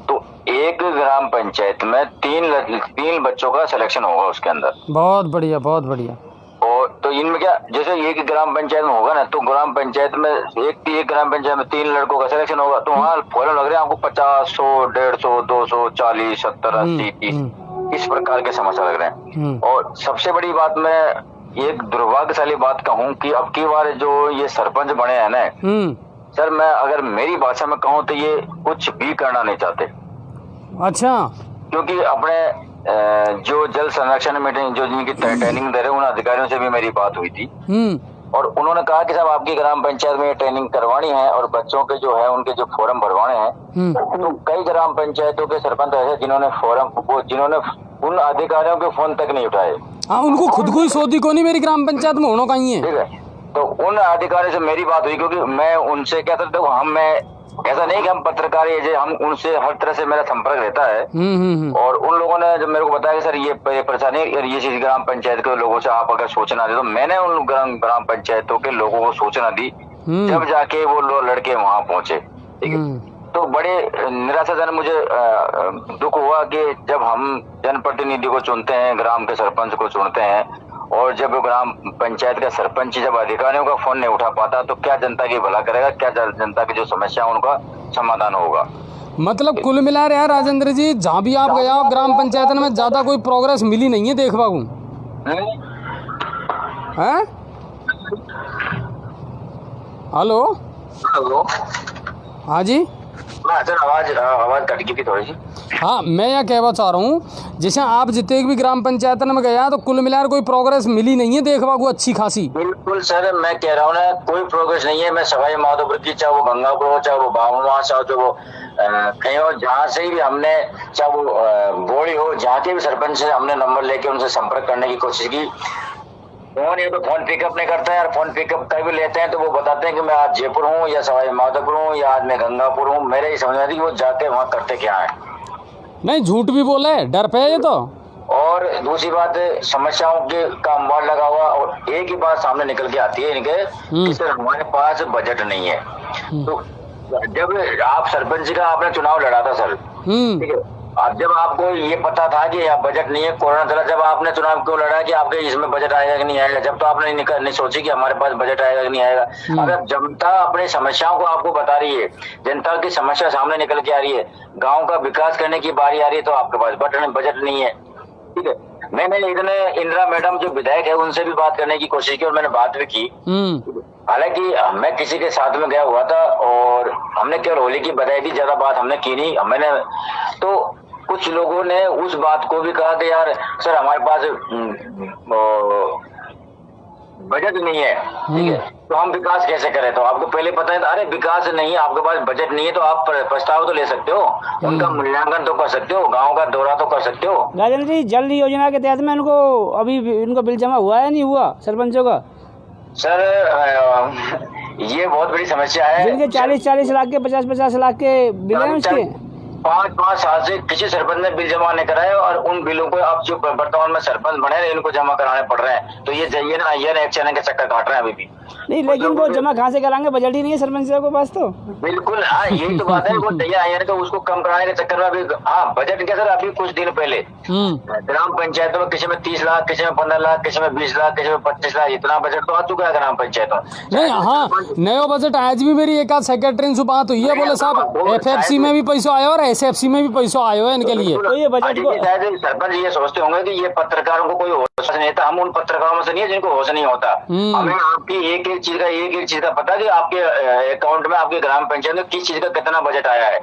तो एक ग्राम पंचायत में 3 बच्चों का सिलेक्शन होगा उसके अंदर। बहुत बढ़िया, बहुत बढ़िया। और तो इनमें क्या, जैसे एक ग्राम पंचायत में होगा ना, तो ग्राम पंचायत में एक ग्राम पंचायत में 3 लड़कों का सिलेक्शन होगा, तो वहाँ फॉर्म लग रहे हैं आपको 50, 100, 150, 200, 40, 70, 80, 30 इस प्रकार के समस्या लग रहे हैं। और सबसे बड़ी बात, मैं एक दुर्भाग्यशाली बात कहूँ कि अब की बार जो ये सरपंच बने हैं ना सर, मैं अगर मेरी भाषा में कहूँ तो ये कुछ भी करना नहीं चाहते। अच्छा। क्योंकि अपने जो जल संरक्षण मीटिंग जो जिनकी ट्रेनिंग दे रहे, उन अधिकारियों से भी मेरी बात हुई थी, और उन्होंने कहा कि साहब आपकी ग्राम पंचायत में ये ट्रेनिंग करवानी है और बच्चों के जो है उनके जो फॉर्म भरवाने हैं। तो कई ग्राम पंचायतों के सरपंच ऐसे जिन्होंने उन अधिकारियों के फोन तक नहीं उठाए। हाँ, उनको खुद को ही सोधी को नहीं मेरी ग्राम पंचायत में होना कहीं है। ठीक है, तो उन अधिकारियों से मेरी बात हुई, क्योंकि मैं उनसे क्या करता हूँ, मैं ऐसा नहीं कि हम पत्रकार, ये हम उनसे हर तरह से मेरा संपर्क रहता है। और उन लोगों ने जब मेरे को बताया कि सर ये परेशानी, ये चीज ग्राम पंचायत के लोगों से आप अगर सूचना दे, तो मैंने उन ग्राम पंचायतों के लोगों को सूचना दी, जब जाके वो लड़के वहां पहुंचे। ठीक है, तो बड़े निराशाजनक मुझे दुख हुआ कि जब हम जनप्रतिनिधि को चुनते हैं, ग्राम के सरपंच को चुनते हैं, और जब ग्राम पंचायत का सरपंच जब अधिकारियों का फोन नहीं उठा पाता, तो क्या जनता की भला करेगा, क्या जनता की जो समस्या उनका समाधान होगा। मतलब कुल मिला रहा है राजेंद्र जी, जहाँ भी आप गया हो ग्राम पंचायत में ज्यादा कोई प्रोग्रेस मिली नहीं है देखवा को है। हेलो, हाँ जी, आवाज कट गई थी थोड़ी सी। हाँ, मैं यह कहना चाह रहा हूँ, जैसे आप जितने भी ग्राम पंचायत में गया तो कुल मिलाकर कोई प्रोग्रेस मिली नहीं है देखवा को अच्छी खासी। बिल्कुल सर, मैं कह रहा हूँ ना, कोई प्रोग्रेस नहीं है। मैं सवाई माधोपुर की, चाहे वो गंगापुर हो, चाहे वो बामुआ, चाहे वो कहीं हो, जहाँ से भी हमने, चाहे वो बोड़ी हो, जहाँ के भी सरपंच से हमने नंबर लेके उनसे संपर्क करने की कोशिश की। फोन ये तो फोन पिकअप नहीं करता है यार। फोन पिकअप कर भी लेते हैं तो वो बताते हैं कि मैं आज जयपुर हूँ या सवाई माधोपुर हूँ या आज मैं गंगापुर हूँ। मेरे ही समझ में आती कि वो जाते वहाँ करते क्या है। नहीं, झूठ भी बोले, डर पे है ये तो। और दूसरी बात, समस्याओं के का अंबार लगा हुआ, और एक ही बात सामने निकल के आती है इनके कि सर हमारे पास बजट नहीं है। तो जब आप सरपंच का आपने चुनाव लड़ा था सर, ठीक है, अब जब आपको ये पता था कि यहाँ बजट नहीं है, कोरोना चला, जब आपने चुनाव क्यों लड़ा कि आपके इसमें बजट आएगा कि नहीं आएगा? जब तो आपने नहीं सोची कि हमारे पास बजट आएगा कि नहीं आएगा। अगर जनता अपनी समस्याओं को आपको बता रही है, जनता की समस्या सामने निकल के आ रही है, गांव का विकास करने की बारी आ रही है, तो आपके पास बजट नहीं है। ठीक है, मैंने इतने इंदिरा मैडम जो विधायक है उनसे भी बात करने की कोशिश की और मैंने बात भी की। हालांकि मैं किसी के साथ में गया हुआ था और हमने केवल होली की बधाई दी, ज्यादा बात हमने की नहीं। मैंने तो कुछ लोगों ने उस बात को भी कहा कि यार सर हमारे पास बजट नहीं है, ठीक है, तो हम विकास कैसे करें? तो आपको पहले पता है, अरे विकास नहीं है, आपके पास बजट नहीं है, तो आप प्रस्ताव तो ले सकते हो, उनका मूल्यांकन तो कर सकते हो, गांव का दौरा तो कर सकते हो। राजेंद्र जी, जल योजना के तहत में इनको अभी इनको बिल जमा हुआ है नहीं हुआ सरपंचों का? सर ये बहुत बड़ी समस्या है। जिनके 40-40 लाख के 50-50 लाख के बिल हैं उसके, 5 साल से किसी सरपंच ने बिल जमा नहीं कराए और उन बिलों को अब जो वर्तमान में सरपंच बने हैं इनको जमा कराने पड़ रहे हैं। तो ये जाइए ना एक चैनल के चक्कर काट रहे हैं अभी भी। नहीं, लेकिन वो जमा कहाँ से कराएंगे, बजट ही नहीं है सरपंच साहब के पास तो। बिल्कुल हाँ, यही तो बात है। वो तैयार है उसको कम कराने के चक्कर में अभी हाँ बजट क्या सर, अभी कुछ दिन पहले ग्राम पंचायतों में किसी में 30 लाख, किसी में 15 लाख, किसी में 20 लाख, किसी में 25 लाख, इतना बजट तो आ चुका है ग्राम पंचायतों। नहीं हाँ, नया बजट आज भी मेरी एक आध सेक्रेटरी से बात हुई है, बोले साहब FFC में भी पैसा आया और SFC में भी पैसा आया है इनके लिए। तो ये बजट को शायद सरपंच ये सोचते होंगे कि ये पत्रकारों को कोई होश नहीं था। हम उन पत्रकारों में से नहीं है जिनको होश नहीं होता। हमें आपकी एक एक चीज का पता कि आपके अकाउंट में आपके ग्राम पंचायत में किस चीज का कितना बजट आया है,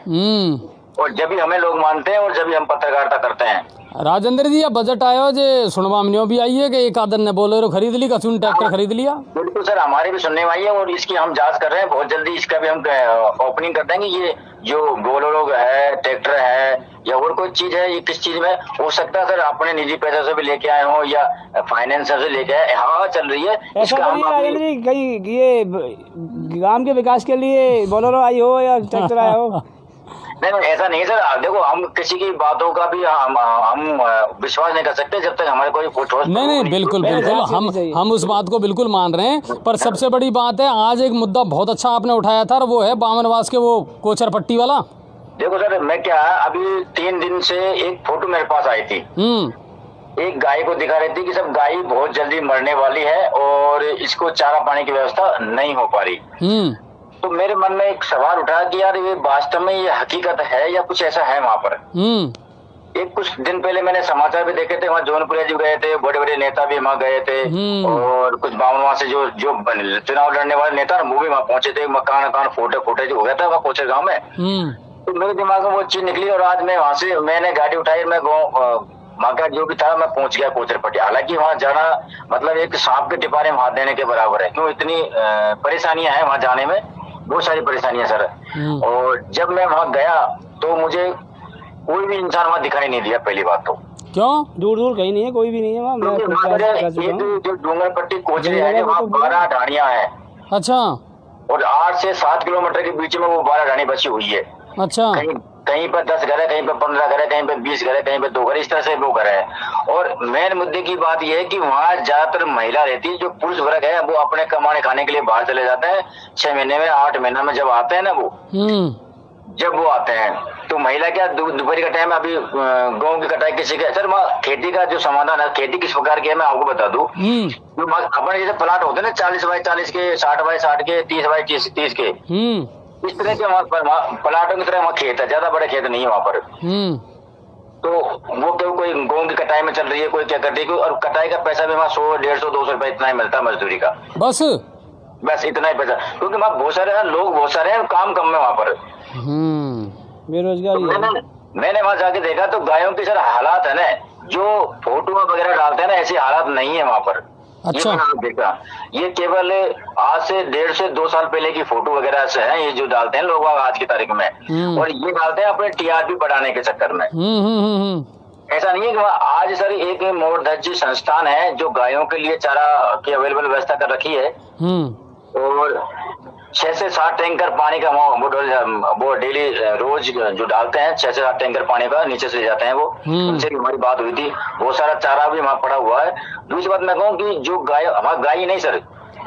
और जब भी हमें लोग मानते हैं और जब भी हम पत्रकारिता करते हैं। राजेंद्र जी, अब बजट आयो जे सुनवा में भी आई है कि एक आदर ने बोलेरो खरीद ली, कसून ट्रैक्टर खरीद लिया। बिल्कुल सर, हमारे भी सुनने में आई है और इसकी हम जांच कर रहे हैं। बहुत जल्दी इसका भी हम ओपनिंग कर देंगे। ये जो बोलेरो है, ट्रैक्टर है या और कोई चीज है, ये किस चीज में हो सकता है सर, अपने निजी पैसे से भी लेके आए हो या फाइनेंस से लेके आए, हाँ चल रही है। ऐसा राजेंद्र जी कहीं ये ग्राम के विकास के लिए बोलेरो आई हो या ट्रैक्टर आया हो? नहीं ऐसा नहीं सर, देखो हम किसी की बातों का भी हम विश्वास नहीं कर सकते जब तक हमारे कोई ठोस। नहीं बिल्कुल हम उस बात को बिल्कुल मान रहे हैं। पर सबसे बड़ी बात है, आज एक मुद्दा बहुत अच्छा आपने उठाया था, वो है बामनवास के वो कोचर पट्टी वाला। देखो सर, मैं क्या अभी 3 दिन से एक फोटो मेरे पास आई थी। एक गाय को दिखा रही थी कि सब गाय बहुत जल्दी मरने वाली है और इसको चारा पानी की व्यवस्था नहीं हो पा रही। तो मेरे मन में एक सवाल उठा कि यार ये वास्तव में ये हकीकत है या कुछ ऐसा है वहाँ पर। एक कुछ दिन पहले मैंने समाचार भी देखे थे, वहाँ जौनपुरिया जी गए थे, बड़े बड़े नेता भी वहाँ गए थे और कुछ बामनवा से जो चुनाव लड़ने वाले नेता वो भी वहाँ पहुंचे थे। मकान फोटे हो गया था वहाँ कोचर गाँव में। तो मेरे दिमाग में वो चीज निकली और आज मैं वहाँ से मैंने गाड़ी उठाई, मैं वहाँ का जो भी था मैं पहुंच गया कोचर पट्टी। हालांकि वहाँ जाना मतलब एक सांप के टिपारे में हाथ देने के बराबर है, क्यों इतनी परेशानियां हैं वहाँ जाने में, बहुत सारी परेशानियां सर। और जब मैं वहाँ गया तो मुझे कोई भी इंसान वहाँ दिखाई नहीं दिया। पहली बात तो क्यों, दूर कहीं नहीं है, कोई भी नहीं है वहाँ। जो डूंगर पट्टी कोचरे है वहाँ 12 ढाणियां है। अच्छा। और 8 से 7 किलोमीटर के बीच में वो 12 ढाणी बची हुई है। अच्छा। कहीं पर 10 घर है, कहीं पर 15 घर है, कहीं पर 20 घर है, कहीं पर 2 घर, इस तरह से वो घर है। और मेन मुद्दे की बात यह है कि वहाँ ज्यादातर महिला रहती है। जो पुरुष वर्ग है वो अपने कमाने खाने के लिए बाहर चले जाते हैं। 6 महीने में 8 महीना में जब आते हैं ना वो जब वो आते हैं तो महिला क्या दोपहर का टाइम अभी गेहूं की कटाई किसी का सर वहाँ खेती का जो समाधान है, खेती किस प्रकार की है मैं आपको बता दूं। अपने जैसे प्लाट होते हैं ना 40 बाई 40 के, 60 बाई 60 के, 30 बाई 30 के, इस तरह के वहाँ प्लाटों की तरह वहाँ खेत है, ज्यादा बड़े खेत नहीं है वहाँ पर। तो वो क्यों कोई गेहूं की कटाई में चल रही है, कोई क्या कर रही है, और कटाई का पैसा भी वहाँ 100, 150, 200 रुपए इतना ही मिलता है मजदूरी का, बस इतना ही पैसा। क्योंकि वहाँ बहुत सारे लोग बहुत सारे हैं, काम कम है वहाँ पर, बेरोजगारी। तो मैंने वहाँ जाके देखा तो गायों के सर हालात है ना, जो फोटो वगैरह डालते हैं ना ऐसे हालात नहीं है वहाँ पर। अच्छा। ये देखा, ये केवल आज से 1.5 से 2 साल पहले की फोटो वगैरह से है ये जो डालते हैं लोग आज की तारीख में, और ये डालते हैं अपने TRP बढ़ाने के चक्कर में। ऐसा नहीं है कि आज सर एक मोरध्वज संस्थान है जो गायों के लिए चारा की अवेलेबल व्यवस्था कर रखी है, और 6 से 7 टैंकर पानी का वो डेली रोज जो डालते हैं, 6 से 7 टैंकर पानी का नीचे से ले जाते हैं वो। उनसे हमारी बात हुई थी, बहुत सारा चारा भी वहाँ पड़ा हुआ है। दूसरी बात मैं कहूँ कि जो गाय हमारा गाय नहीं सर,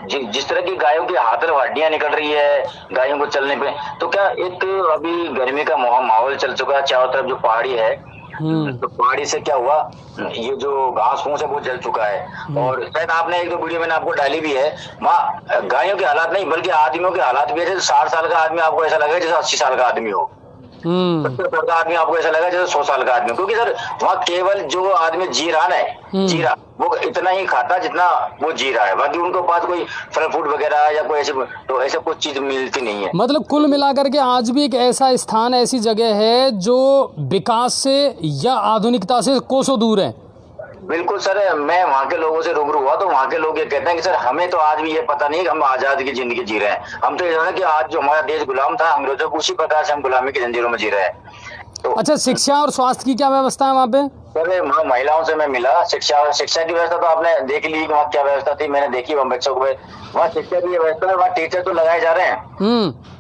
जिस तरह की गायों की हाथ में हड्डियां निकल रही है गायों को चलने पे, तो क्या एक अभी गर्मी का माहौल चल चुका है, चारों तरफ जो पहाड़ी है, तो पहाड़ी से क्या हुआ, ये जो घास फूस है वो जल चुका है। और शायद आपने 1-2 वीडियो मैंने आपको डाली भी है, वहाँ गायों के हालात नहीं बल्कि आदमियों के हालात भी है। जैसे 60 साल का आदमी आपको ऐसा लगेगा जैसे 80 साल का आदमी हो, 70 साल का आदमी आपको ऐसा लगेगा जैसे 100 साल का आदमी। क्योंकि सर वहाँ केवल जो आदमी जी रहा है, जी रहा वो इतना ही खाता जितना वो जी रहा है, बाकी उनको पास कोई फल फ्रूट वगैरह या कोई ऐसे तो ऐसे कुछ चीज मिलती नहीं है। मतलब कुल मिलाकर के आज भी एक ऐसा स्थान, ऐसी जगह है जो विकास से या आधुनिकता से कोसों दूर है। बिल्कुल सर, मैं वहाँ के लोगों से रूबरू हुआ तो वहाँ के लोग ये कहते हैं कि सर हमें तो आज भी ये पता नहीं कि हम आजादी की जिंदगी जी रहे हैं। हम तो ये जाना कि आज जो हमारा देश गुलाम था अंग्रेजों को, उसी प्रकार से हम गुलामी की जंजीरों में जी रहे हैं। तो अच्छा, शिक्षा और स्वास्थ्य की क्या व्यवस्था है वहाँ पे? सर वहाँ महिलाओं से मैं मिला, शिक्षा की व्यवस्था तो आपने देख ली वहाँ क्या व्यवस्था थी, मैंने देखी वहाँ बच्चों को। वहाँ शिक्षा की व्यवस्था है, वहाँ टीचर तो लगाए जा रहे हैं,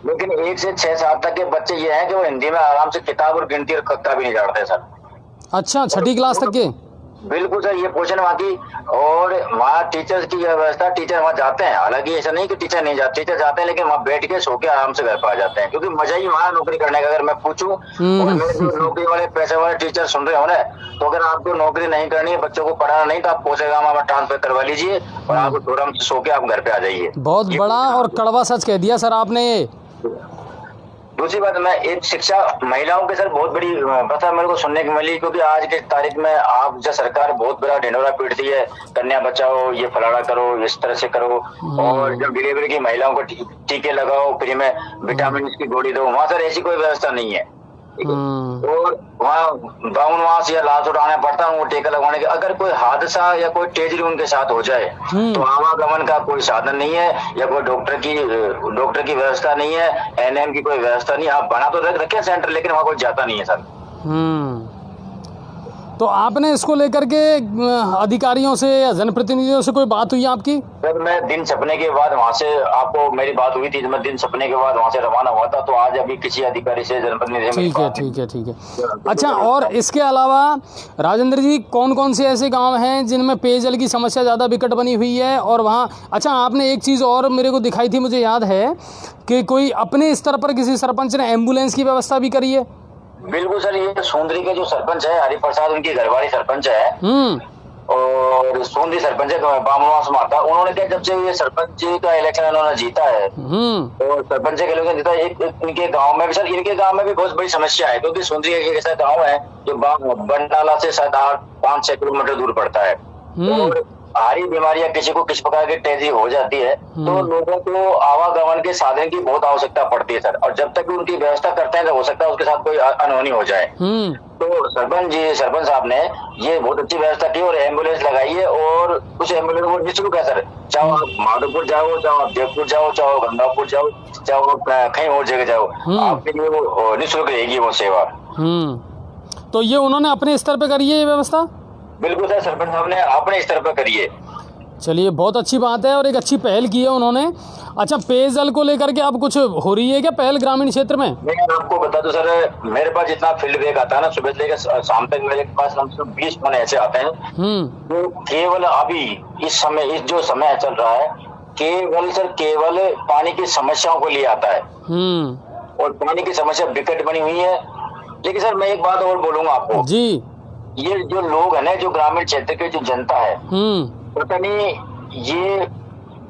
लेकिन 1 से 6 साल तक के बच्चे ये हैं कि वो हिंदी में आराम से किताब और गिनती और कक्का भी नहीं जानते सर। अच्छा, छठी क्लास तक के? बिल्कुल सर, ये पोषण वहाँ की। और वहाँ टीचर्स की व्यवस्था, टीचर वहाँ जाते हैं, हालांकि ऐसा नहीं कि टीचर नहीं जाते, टीचर जाते हैं, लेकिन वहाँ बैठ के सो के आराम से घर पर आ जाते हैं, क्योंकि मजा ही वहाँ नौकरी करने का। अगर मैं पूछूं और मेरे जो नौकरी वाले पैसे वाले टीचर सुन रहे हो ना, तो अगर आपको नौकरी नहीं करनी है, बच्चों को पढ़ाना नहीं, तो आप पोसेगांव में ट्रांसफर करवा लीजिए और आप आराम से सो के आप घर पे आ जाइए। बहुत बड़ा और कड़वा सच कह दिया सर आपने ये। दूसरी बात, मैं एक शिक्षा महिलाओं के सर बहुत बड़ी बात मेरे को सुनने की मिली, क्योंकि आज के तारीख में आप जो सरकार बहुत बड़ा ढिंढोरा पीटती है, कन्या बचाओ, ये फलाना करो, इस तरह से करो, और जब डिलीवरी की महिलाओं को टीके लगाओ, फ्री में विटामिन की गोली दो, वहाँ सर ऐसी कोई व्यवस्था नहीं है। और वहाँ बाउनवास या लाश उठाना पड़ता है वो टीका लगवाने के। अगर कोई हादसा या कोई ट्रेजेडी उनके साथ हो जाए तो आवागमन का कोई साधन नहीं है, या कोई डॉक्टर की व्यवस्था नहीं है, एनएम की कोई व्यवस्था नहीं है। आप बना तो रखे सेंटर, लेकिन वहाँ कोई जाता नहीं है सर। तो आपने इसको लेकर के अधिकारियों से या जनप्रतिनिधियों से कोई बात हुई आपकी? सर मैं दिन छपने के बाद वहाँ से, आपको मेरी बात हुई थी, मैं दिन छपने के बाद वहाँ से रवाना हुआ था, तो आज अभी किसी अधिकारी से, जनप्रतिनिधि से। ठीक है। अच्छा, और इसके अलावा राजेंद्र जी, कौन कौन से ऐसे गांव हैं जिनमें पेयजल की समस्या ज़्यादा विकट बनी हुई है? और वहाँ अच्छा, आपने एक चीज़ और मेरे को दिखाई थी, मुझे याद है कि कोई अपने स्तर पर किसी सरपंच ने एम्बुलेंस की व्यवस्था भी करी है। बिल्कुल सर, ये सोंदरी के जो सरपंच है हरिप्रसाद, उनकी घरवाली सरपंच है, और सोंदरी सरपंच है बामवास माता। उन्होंने क्या, जब से ये सरपंच का इलेक्शन इन्होंने जीता है, और सरपंच के इलेक्शन जीता है, इनके गांव में भी सर, इनके गांव में भी बहुत बड़ी समस्या है, क्योंकि सोंदरी एक ऐसा गाँव है जो बंडाला से 7-8-5-6 किलोमीटर दूर पड़ता है। और भारी बीमारियां, किसी को किस प्रकार की ट्रेजेडी हो जाती है, तो लोगों को आवागमन के साधन की बहुत आवश्यकता पड़ती है सर। और जब तक उनकी व्यवस्था करते हैं तो हो सकता है उसके साथ कोई अनहोनी हो जाए। तो सरपंच साहब ने ये बहुत अच्छी व्यवस्था की और एम्बुलेंस लगाई है, और उस एम्बुलेंस को निःशुल्क है सर। चाहे आप माधोपुर जाओ, चाहे आप जयपुर जाओ, चाहे गंगापुर जाओ, चाहे आप कहीं और जगह जाओ, आपके लिए वो निःशुल्क रहेगी वो सेवा। तो ये उन्होंने अपने स्तर पे करी है ये व्यवस्था? बिल्कुल सर, सरपंच साहब ने अपने स्तर पर करी है। चलिए, बहुत अच्छी बात है और एक अच्छी पहल की है उन्होंने। अच्छा, पेयजल को लेकर के अब कुछ हो रही है क्या पहल ग्रामीण क्षेत्र में? मैं आपको बता दूं सर, मेरे पास जितना फील्ड बैग आता है ना, सुबह से लेकर शाम तक मेरे पास कम से कम 20 फोन ऐसे आते हैं तो केवल अभी इस जो समय चल रहा है, केवल पानी की समस्याओं को लिए आता है, और पानी की समस्या विकट बनी हुई है। लेकिन सर मैं एक बात और बोलूंगा आपको जी, ये जो लोग है ना, जो ग्रामीण क्षेत्र के जो जनता है, पता नहीं ये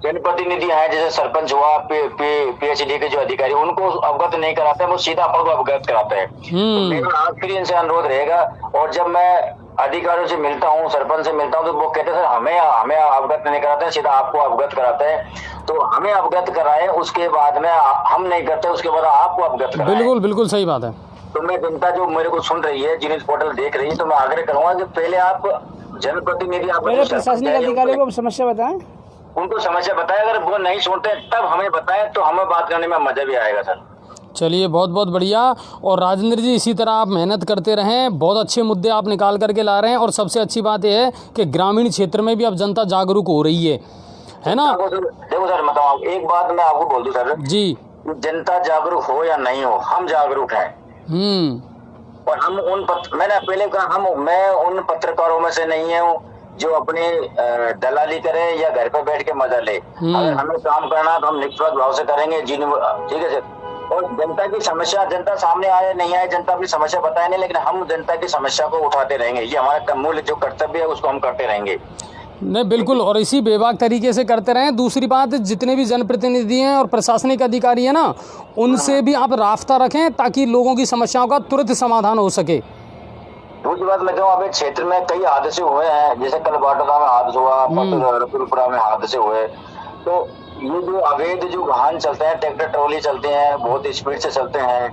जनप्रतिनिधि हैं, जैसे सरपंच हुआ, पीएचडी के जो अधिकारी, उनको अवगत नहीं कराते हैं, वो सीधा अपन को अवगत कराते हैं। तो मेरा आखिरी इनसे अनुरोध रहेगा, और जब मैं अधिकारियों से मिलता हूँ, सरपंच से मिलता हूँ, तो वो कहते हैं सर हमें अवगत नहीं कराते हैं, सीधा आपको अवगत कराते हैं। तो हमें अवगत कराएं, उसके बाद में हम नहीं करते, उसके बाद आपको अवगत कराएं। बिल्कुल सही बात है। तो मैं जनता जो मेरे को सुन रही है, जिन्हें पोर्टल देख रही है, तो मैं आग्रह करूंगा कि पहले आप जनप्रतिनिधि, आप प्रशासनिक अधिकारियों को समस्या बताएं, उनको समस्या बताएं। अगर वो नहीं सुनते तब हमें बताएं, तो हमें बात करने में मजा भी आएगा सर। चलिए, बहुत बहुत बढ़िया। और राजेंद्र जी, इसी तरह आप मेहनत करते रहें, बहुत अच्छे मुद्दे आप निकाल करके ला रहे हैं, और सबसे अच्छी बात यह है कि ग्रामीण क्षेत्र में भी अब जनता जागरूक हो रही है ना? देखो सर, मतलब एक बात मैं आपको बोल दूं सर जी, जनता जागरूक हो या नहीं हो, हम जागरूक हैं। और हम मैंने पहले कहा, मैं उन पत्रकारों में से नहीं हूँ जो अपनी दलाली करे या घर पे बैठ के मजा ले। अगर हमें काम करना तो हम निष्पक्ष भाव से करेंगे, ठीक है सर। और जनता की समस्या, जनता सामने आए नहीं आए, जनता अपनी समस्या बताए नहीं, लेकिन हम जनता की समस्या को उठाते रहेंगे। ये हमारा मूल जो कर्तव्य है, उसको हम करते रहेंगे। नहीं, बिल्कुल, और इसी बेबाक तरीके से करते रहें। दूसरी बात, जितने भी जनप्रतिनिधि हैं और प्रशासनिक अधिकारी हैं ना, उनसे भी आप रास्ता रखें ताकि लोगों की समस्याओं का तुरंत समाधान हो सके। दूसरी बात मैं कहूँ, अभी क्षेत्र में कई हादसे हुए हैं, जैसे कल बाटोदा में हादसा हुआ, रसूलपुरा में हादसे हुए। तो ये जो अवैध जो वाहन चलते हैं, ट्रैक्टर ट्रॉली चलते हैं, बहुत स्पीड से चलते हैं,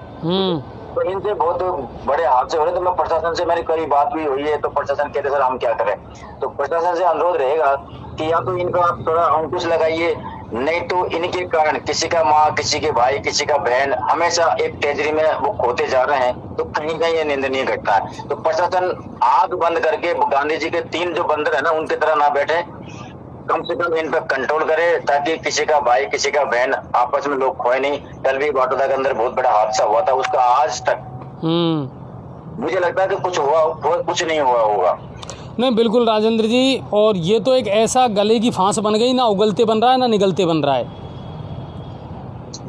तो इनसे बहुत बड़े हादसे हो रहे हैं। तो मैं प्रशासन से, मेरी कई बात भी हुई है, तो प्रशासन कहते सर हम क्या करें। तो प्रशासन से अनुरोध रहेगा कि या तो इनका आप थोड़ा अंकुश लगाइए, नहीं तो इनके कारण किसी का माँ, किसी के भाई, किसी का बहन हमेशा एक ट्रेजरी में वो खोते जा रहे हैं, तो कहीं कहीं ये निंदनीय घटना है। तो प्रशासन आंख बंद करके गांधी जी के 3 जो बंदर है ना, उनकी तरह ना बैठे, कम से कम इन पर कंट्रोल करे, ताकि किसी का भाई, किसी का बहन, आपस में लोग खोए नहीं। कल भी बाटोदा के अंदर बहुत बड़ा हादसा हुआ था, उसका आज तक मुझे लगता है कि कुछ नहीं हुआ होगा। नहीं बिल्कुल राजेंद्र जी, और ये तो एक ऐसा गले की फांस बन गई, ना उगलते बन रहा है ना निगलते बन रहा है।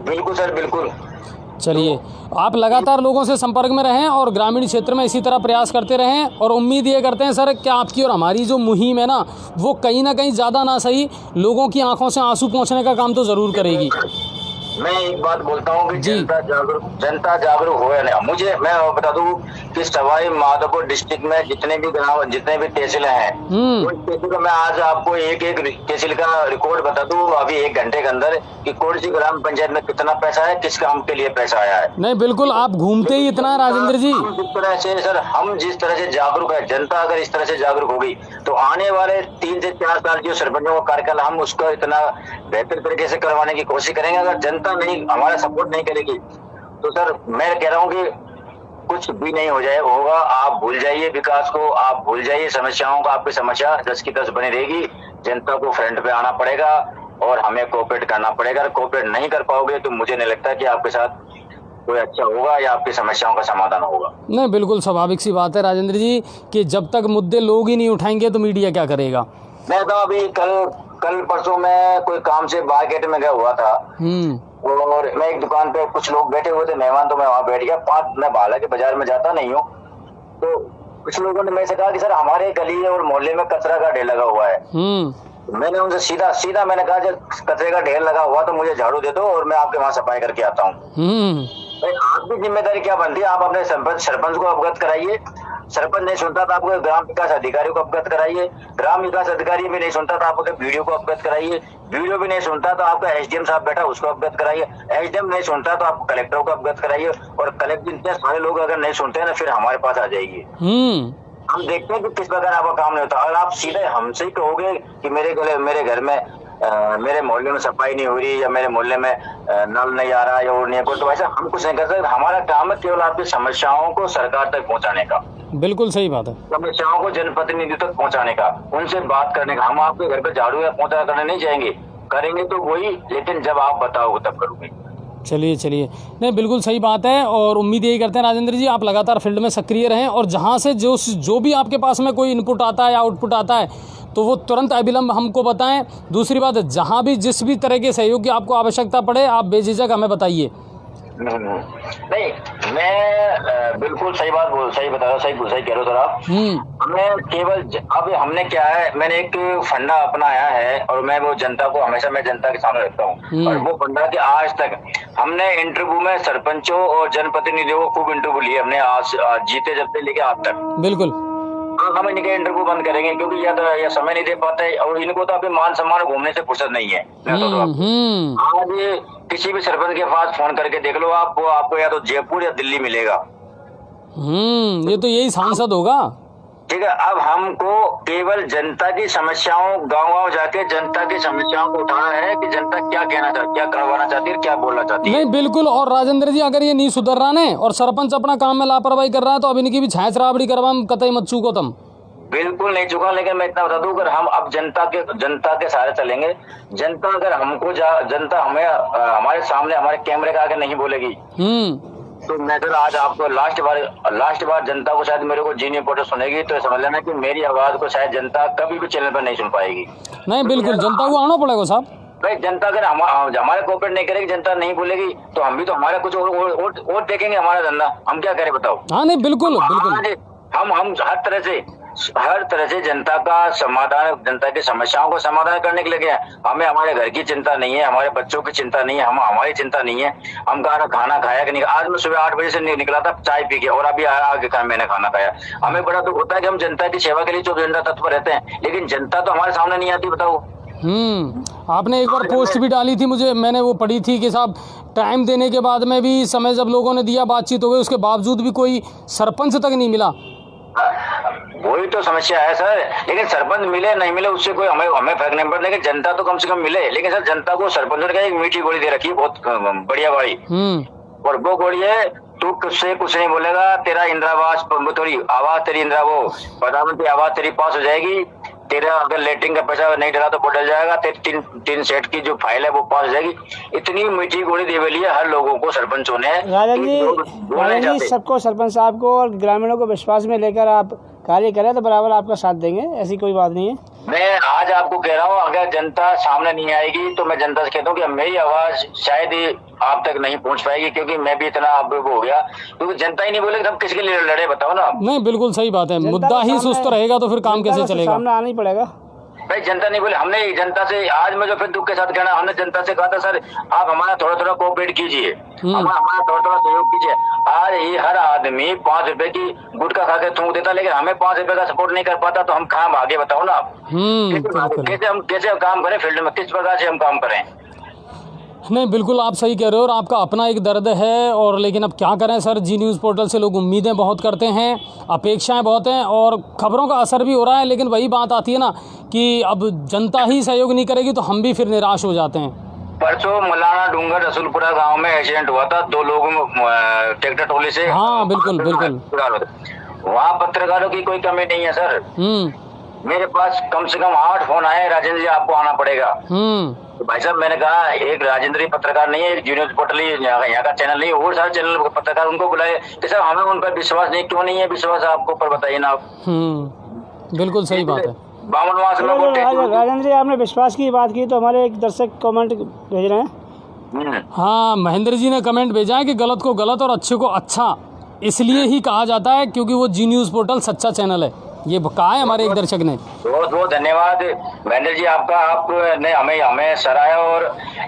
बिल्कुल सर, बिल्कुल। चलिए, आप लगातार लोगों से संपर्क में रहें और ग्रामीण क्षेत्र में इसी तरह प्रयास करते रहें, और उम्मीद ये करते हैं सर कि आपकी और हमारी जो मुहिम है ना, वो कहीं ना कहीं ज़्यादा ना सही लोगों की आंखों से आंसू पहुंचने का काम तो ज़रूर करेगी। मैं एक बात बोलता हूँ कि जनता जागरूक हो या नहीं। मैं बता दूं कि सवाई माधोपुर डिस्ट्रिक्ट में जितने भी तहसील हैं, उन तहसील में आज आपको एक तहसील का रिकॉर्ड बता दूं अभी 1 घंटे के अंदर कि कौन सी ग्राम पंचायत में कितना पैसा है, किस काम के लिए पैसा आया है। नहीं बिल्कुल, आप घूमते ही इतना राजेंद्र जी। हम जिस तरह से जागरूक है, जनता अगर इस तरह से जागरूक होगी तो आने वाले 3 से 4 साल जो सरपंचों का कार्यकाल, हम उसको इतना बेहतर तरीके से करवाने की कोशिश करेंगे। अगर जनता नहीं हमारा सपोर्ट नहीं करेगी तो सर मैं कह रहा हूँ कि कुछ भी नहीं होगा। आप भूल जाइए विकास को, आप भूल जाइए समस्याओं को। आपकी समस्या 10 की 10 बनी रहेगी। जनता को फ्रंट पे आना पड़ेगा और हमें कोऑपरेट करना पड़ेगा। अगर कोऑपरेट नहीं कर पाओगे तो मुझे नहीं लगता कि आपके साथ कोई अच्छा होगा या आपकी समस्याओं का समाधान होगा। नहीं बिल्कुल स्वाभाविक सी बात है राजेंद्र जी कि जब तक मुद्दे लोग ही नहीं उठाएंगे तो मीडिया क्या करेगा। मैं तो अभी कल परसों में कोई काम से मार्केट में गया हुआ था और मैं एक दुकान पे, कुछ लोग बैठे हुए थे मेहमान, तो मैं वहां बैठ गया। मैं हालांकि बाजार में जाता नहीं हूँ, तो कुछ लोगों ने मेरे से कहा कि सर हमारे गली और मोहल्ले में कचरा का ढेर लगा हुआ है। मैंने उनसे सीधा मैंने कहा जब कचरे का ढेर लगा हुआ तो मुझे झाड़ू दे दो और मैं आपके वहां सफाई करके आता हूँ। आपकी जिम्मेदारी क्या बनती है? आप अपने सरपंच को अवगत कराइए। सरपंच नहीं सुनता तो आपको ग्राम विकास अधिकारी को अवगत कराइए। ग्राम विकास अधिकारी भी नहीं सुनता तो आपको वीडियो को अवगत कराइए। वीडियो भी नहीं सुनता तो आपका एसडीएम साहब बैठा उसको अवगत कराइए। एसडीएम नहीं सुनता तो आप कलेक्टर को अवगत कराइए। और कलेक्टर इतने सारे लोग अगर नहीं सुनते हैं ना, फिर हमारे पास आ जाइए। हम देखते हैं कि किस प्रकार आपका काम नहीं होता। और आप सीधे हमसे ही कहोगे कि मेरे घर में मेरे मोहल्ले में सफाई नहीं हो रही या मेरे मोहल्ले में नल नहीं आ रहा या और नहीं, तो ऐसा हम कुछ नहीं कर सकते। हमारा काम है केवल आपकी समस्याओं को सरकार तक पहुंचाने का। बिल्कुल सही बात है। समस्याओं को जनप्रतिनिधि तक पहुंचाने का, उनसे बात करने का। हम आपके घर पे झाड़ू या पोंछा करने नहीं जाएंगे, करेंगे तो वही, लेकिन जब आप बताओगे तब करोगे। चलिए नहीं बिल्कुल सही बात है। और उम्मीद यही करते हैं राजेंद्र जी आप लगातार फील्ड में सक्रिय रहें और जहां से जो भी आपके पास में कोई इनपुट आता है या आउटपुट आता है तो वो तुरंत अविलंब हमको बताएं। दूसरी बात है, जहां भी जिस भी तरह के सहयोग की आपको आवश्यकता पड़े आप बेझिझक हमें बताइए। नहीं, मैं बिल्कुल सही बता रहा हूँ, सही कह रहे हो सर आप। हमें केवल अब हमने क्या है, मैंने एक फंडा अपनाया है और मैं वो जनता को हमेशा मैं जनता के सामने रखता हूँ। और वो फंडा कि आज तक हमने इंटरव्यू में सरपंचों और जनप्रतिनिधियों को खूब इंटरव्यू लिए हमने, आज जीते जब से लेके आज तक। बिल्कुल हम इनके इंटरव्यू बंद करेंगे क्योंकि या समय नहीं दे पाते और इनको तो अभी मान सम्मान घूमने से फुर्सत नहीं है। आज किसी भी सरपंच के पास फोन करके देख लो आप, वो आपको या तो जयपुर या दिल्ली मिलेगा। ये तो यही सांसद होगा। ठीक है, अब हमको केवल जनता की समस्याओं गाँव जाके जनता की समस्याओं को उठाना है कि जनता क्या कहना चाहती है, क्या करवाना चाहती है, क्या बोलना चाहती है। नहीं बिल्कुल। और राजेंद्र जी अगर ये नहीं सुधर रहा है और सरपंच अपना काम में लापरवाही कर रहा है तो अब इनकी भी छाछ राबड़ी करवा कतई मत चूको तुम। बिल्कुल नहीं चुका, लेकिन मैं इतना बता दूं, अगर हम अब जनता के सहारे चलेंगे, जनता अगर हमको जनता हमें हमारे सामने हमारे कैमरे का आगे नहीं बोलेगी तो मैं सर आज आपको लास्ट बार जनता को शायद मेरे को जी रिपोर्टर सुनेगी तो समझ लेना कि मेरी आवाज को शायद जनता कभी भी चैनल पर नहीं सुन पाएगी। नहीं बिल्कुल, जनता को आना पड़ेगा साहब। भाई जनता अगर हमारे कोऑपरेट नहीं करेगी, जनता नहीं बोलेगी तो हम भी तो हमारा कुछ और देखेंगे हमारा धंधा, हम क्या करें बताओ। हाँ नहीं बिल्कुल हम हर तरह से जनता का समाधान, जनता की समस्याओं को समाधान करने के लिए गए। हमें हमारे घर की चिंता नहीं है, हमारे बच्चों की चिंता नहीं है, हमारी चिंता नहीं है। हम खाना खाया कि नहीं। आज मैं सुबह 8 बजे से निकला था चाय पी के और अभी आगे मैंने खाना खाया। हमें बड़ा दुख होता है कि हम जनता की सेवा के लिए 24 घंटा तत्पर रहते हैं, लेकिन जनता तो हमारे सामने नहीं आती। बताओ। आपने एक बार पोस्ट भी डाली थी, मैंने वो पढ़ी थी कि साहब टाइम देने के बाद में भी, समय जब लोगों ने दिया, बातचीत हो गई, उसके बावजूद भी कोई सरपंच तक नहीं मिला। वही तो समस्या है सर। लेकिन सरपंच मिले नहीं मिले उससे कोई हमें फर्क नहीं पड़ता, लेकिन जनता तो कम से कम मिले। लेकिन सर जनता को सरपंच का एक मीठी गोली दे रखी है, बहुत बढ़िया वाली, और वो गोली है तू किससे कुछ नहीं बोलेगा, तेरा इंदिरावास थोड़ी आवाज, तेरी इंदिरा वो प्रधानमंत्री आवाज तेरी पास हो जाएगी, तेरा अगर लेटरिंग का पैसा नहीं डला तो वो डल जाएगा, तेरी तीन सेट की जो फाइल है वो पास हो जाएगी। इतनी मीठी गोली देवेली है हर लोगों को सरपंचों ने। राजन जी सबको, सरपंच साहब को और ग्रामीणों को विश्वास में लेकर आप कार्य करें तो बराबर आपका साथ देंगे, ऐसी कोई बात नहीं है। मैं आज आपको कह रहा हूँ, अगर जनता सामने नहीं आएगी तो मैं जनता से कहता हूँ कि मेरी आवाज शायद ही आप तक नहीं पहुंच पाएगी, क्योंकि मैं भी इतना अब वो हो गया, क्योंकि जनता ही नहीं बोलेगी तब किसके लिए लड़े, बताओ ना। नहीं बिल्कुल सही बात है, मुद्दा ही सुस्त रहेगा तो फिर काम कैसे चलेगा, सामने आना ही पड़ेगा भाई। जनता नहीं बोले, हमने जनता से आज मैं जो फिर दुख के साथ कहना, हमने जनता से कहा था सर आप हमारा थोड़ा थोड़ा कोऑपरेट कीजिए, हमारा थोड़ा थोड़ा सहयोग कीजिए। आज ये हर आदमी 5 रुपए की गुटखा खा के थूक देता, लेकिन हमें 5 रुपए का सपोर्ट नहीं कर पाता, तो हम कहाँ भागे, बताओ ना। कैसे हम काम करें फील्ड में, किस प्रकार से हम काम करें। नहीं बिल्कुल आप सही कह रहे हो, और आपका अपना एक दर्द है, और लेकिन अब क्या करें सर, जी न्यूज़ पोर्टल से लोग उम्मीदें बहुत करते हैं, अपेक्षाएं बहुत हैं, और खबरों का असर भी हो रहा है। लेकिन वही बात आती है ना कि अब जनता ही सहयोग नहीं करेगी तो हम भी फिर निराश हो जाते हैं। परसों मलाना डूंगर रसूलपुरा गांव में एक्सीडेंट हुआ था, 2 लोगों में ट्रैक्टर ट्रॉली से। हाँ बिल्कुल बिल्कुल। वहाँ पत्रकारों की कोई कमी नहीं है सर। मेरे पास कम से कम 8 फोन आए, राजेंद्र जी आपको आना पड़ेगा। तो भाई साहब मैंने कहा एक राजेंद्र पत्रकार नहीं है, एक न्यूज़ पोर्टल यहाँ का चैनल नहीं है, और सारे चैनल पत्रकार उनको बुलाए कि सर हमें उन पर विश्वास नहीं, क्यों नहीं है विश्वास आपको, पर बताइए ना आप। बिल्कुल सही बात है। राजेंद्र जी आपने विश्वास की बात की तो हमारे एक दर्शक कमेंट भेज रहे हैं। हाँ महेंद्र जी ने कमेंट भेजा है कि गलत को गलत और अच्छे को अच्छा इसलिए ही कहा जाता है क्योंकि वो जी न्यूज़ पोर्टल सच्चा चैनल है, ये कहा है हमारे एक दर्शक ने। बहुत बहुत धन्यवाद महेंद्र जी आपका, आपने हमें सराहा। और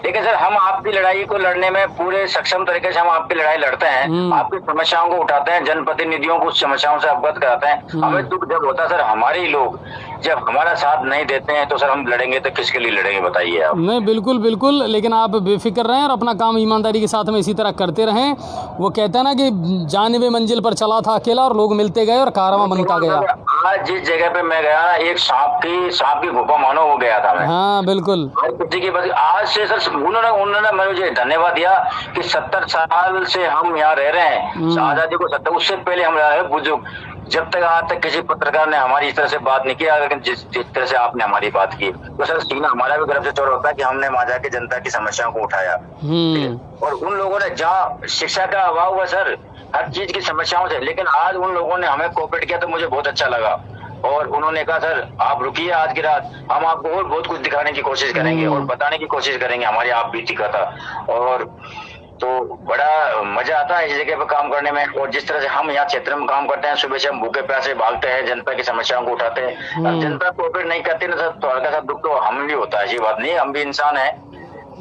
लेकिन सर हम आपकी लड़ाई को लड़ने में पूरे सक्षम तरीके से हम आपकी लड़ाई लड़ते हैं, आपकी समस्याओं को उठाते हैं, जनप्रतिनिधियों को समस्याओं से अवगत कराते हैं। हमें दुख जब होता है सर, हमारे ही लोग जब हमारा साथ नहीं देते हैं तो सर हम लड़ेंगे तो किसके लिए लड़ेंगे बताइए आप। नहीं बिल्कुल बिल्कुल, लेकिन आप बेफिक्र रहें और अपना काम ईमानदारी के साथ में इसी तरह करते रहें। वो कहते हैं ना कि जानिबे मंजिल पर चला था अकेला और लोग मिलते गए और कारवां बनता गया। आज जिस जगह पे मैं गया ना, एक सांप की गुफा मानो हो गया था मैं। हाँ बिल्कुल। किसी की बस आज से सर उन्होंने मुझे धन्यवाद दिया कि 70 साल से हम यहाँ रह रहे हैं, आजादी को 70 उससे पहले हम रह रहे हैं बुजुर्ग, जब तक आज तक किसी पत्रकार ने हमारी इस तरह से बात नहीं किया, लेकिन जिस तरह से आपने हमारी बात की तो सर सीना हमारा भी गर्व से चौड़ा होता है कि हमने वहां जाके जनता की समस्याओं को उठाया। और उन लोगों ने जहाँ शिक्षा का अभाव हुआ सर, हर चीज की समस्याओं से, लेकिन आज उन लोगों ने हमें कोऑपरेट किया तो मुझे बहुत अच्छा लगा। और उन्होंने कहा सर आप रुकिए आज की रात, हम आपको और बहुत कुछ दिखाने की कोशिश करेंगे और बताने की कोशिश करेंगे हमारी आप बीती कथा। और तो बड़ा मजा आता है इस जगह पे काम करने में। और जिस तरह से हम यहाँ क्षेत्र में काम करते हैं, सुबह से हम भूखे प्यासे भागते हैं, जनता की समस्याओं को उठाते हैं, अब जनता कोऑपरेट नहीं करती ना सर, तो हल्का सा दुख तो हम भी होता है, ऐसी बात नहीं, हम भी इंसान है।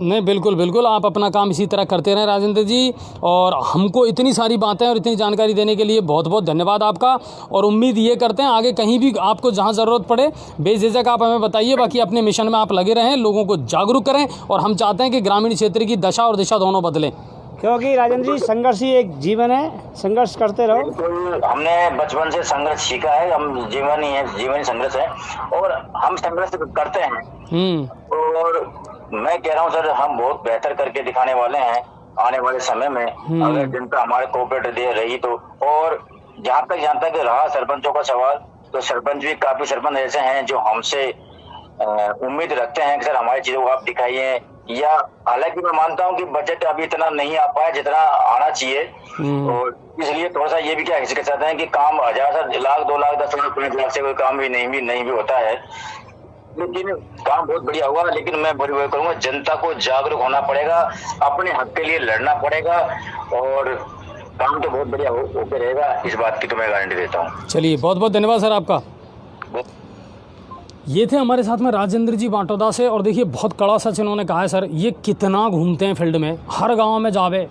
नहीं बिल्कुल बिल्कुल, आप अपना काम इसी तरह करते रहें राजेंद्र जी, और हमको इतनी सारी बातें और इतनी जानकारी देने के लिए बहुत बहुत धन्यवाद आपका। और उम्मीद ये करते हैं आगे कहीं भी आपको जहां ज़रूरत पड़े बेझिझक आप हमें बताइए। बाकी अपने मिशन में आप लगे रहें, लोगों को जागरूक करें, और हम चाहते हैं कि ग्रामीण क्षेत्र की दशा और दिशा दोनों बदलें, क्योंकि राजेंद्र जी संघर्ष ही एक जीवन है, संघर्ष करते रहो। हमने बचपन से संघर्ष सीखा है, हम जीवन ही है, जीवन संघर्ष है और हम संघर्ष करते हैं। और मैं कह रहा हूँ सर हम बहुत बेहतर करके दिखाने वाले हैं आने वाले समय में, अगर जनता हमारे कोऑपरेट दे रही तो। और जहाँ तक रहा सरपंचों का सवाल, तो सरपंच भी काफी सरपंच ऐसे हैं जो हमसे उम्मीद रखते हैं कि सर हमारी चीजों को आप दिखाइए। या हालांकि मैं मानता हूँ कि बजट अभी इतना नहीं आ पाया जितना आना चाहिए, और इसलिए थोड़ा सा ये भी क्या हिचक चाहते हैं कि काम 1000 लाख 2 लाख 10 लाख 5 लाख से कोई काम भी नहीं भी होता है। लेकिन काम बहुत बढ़िया हुआ, लेकिन मैं बड़ी करूंगा जनता को जागरूक होना पड़ेगा, अपने हक के लिए लड़ना पड़ेगा, और काम तो बहुत बढ़िया होकर रहेगा, इस बात की तो मैं गारंटी देता हूँ। चलिए बहुत बहुत धन्यवाद सर आपका। ये थे हमारे साथ में राजेंद्र जी बाटोदा से। और देखिए बहुत कड़ा सच इन्होंने कहा है सर, ये कितना घूमते हैं फील्ड में, हर गांव में जावे,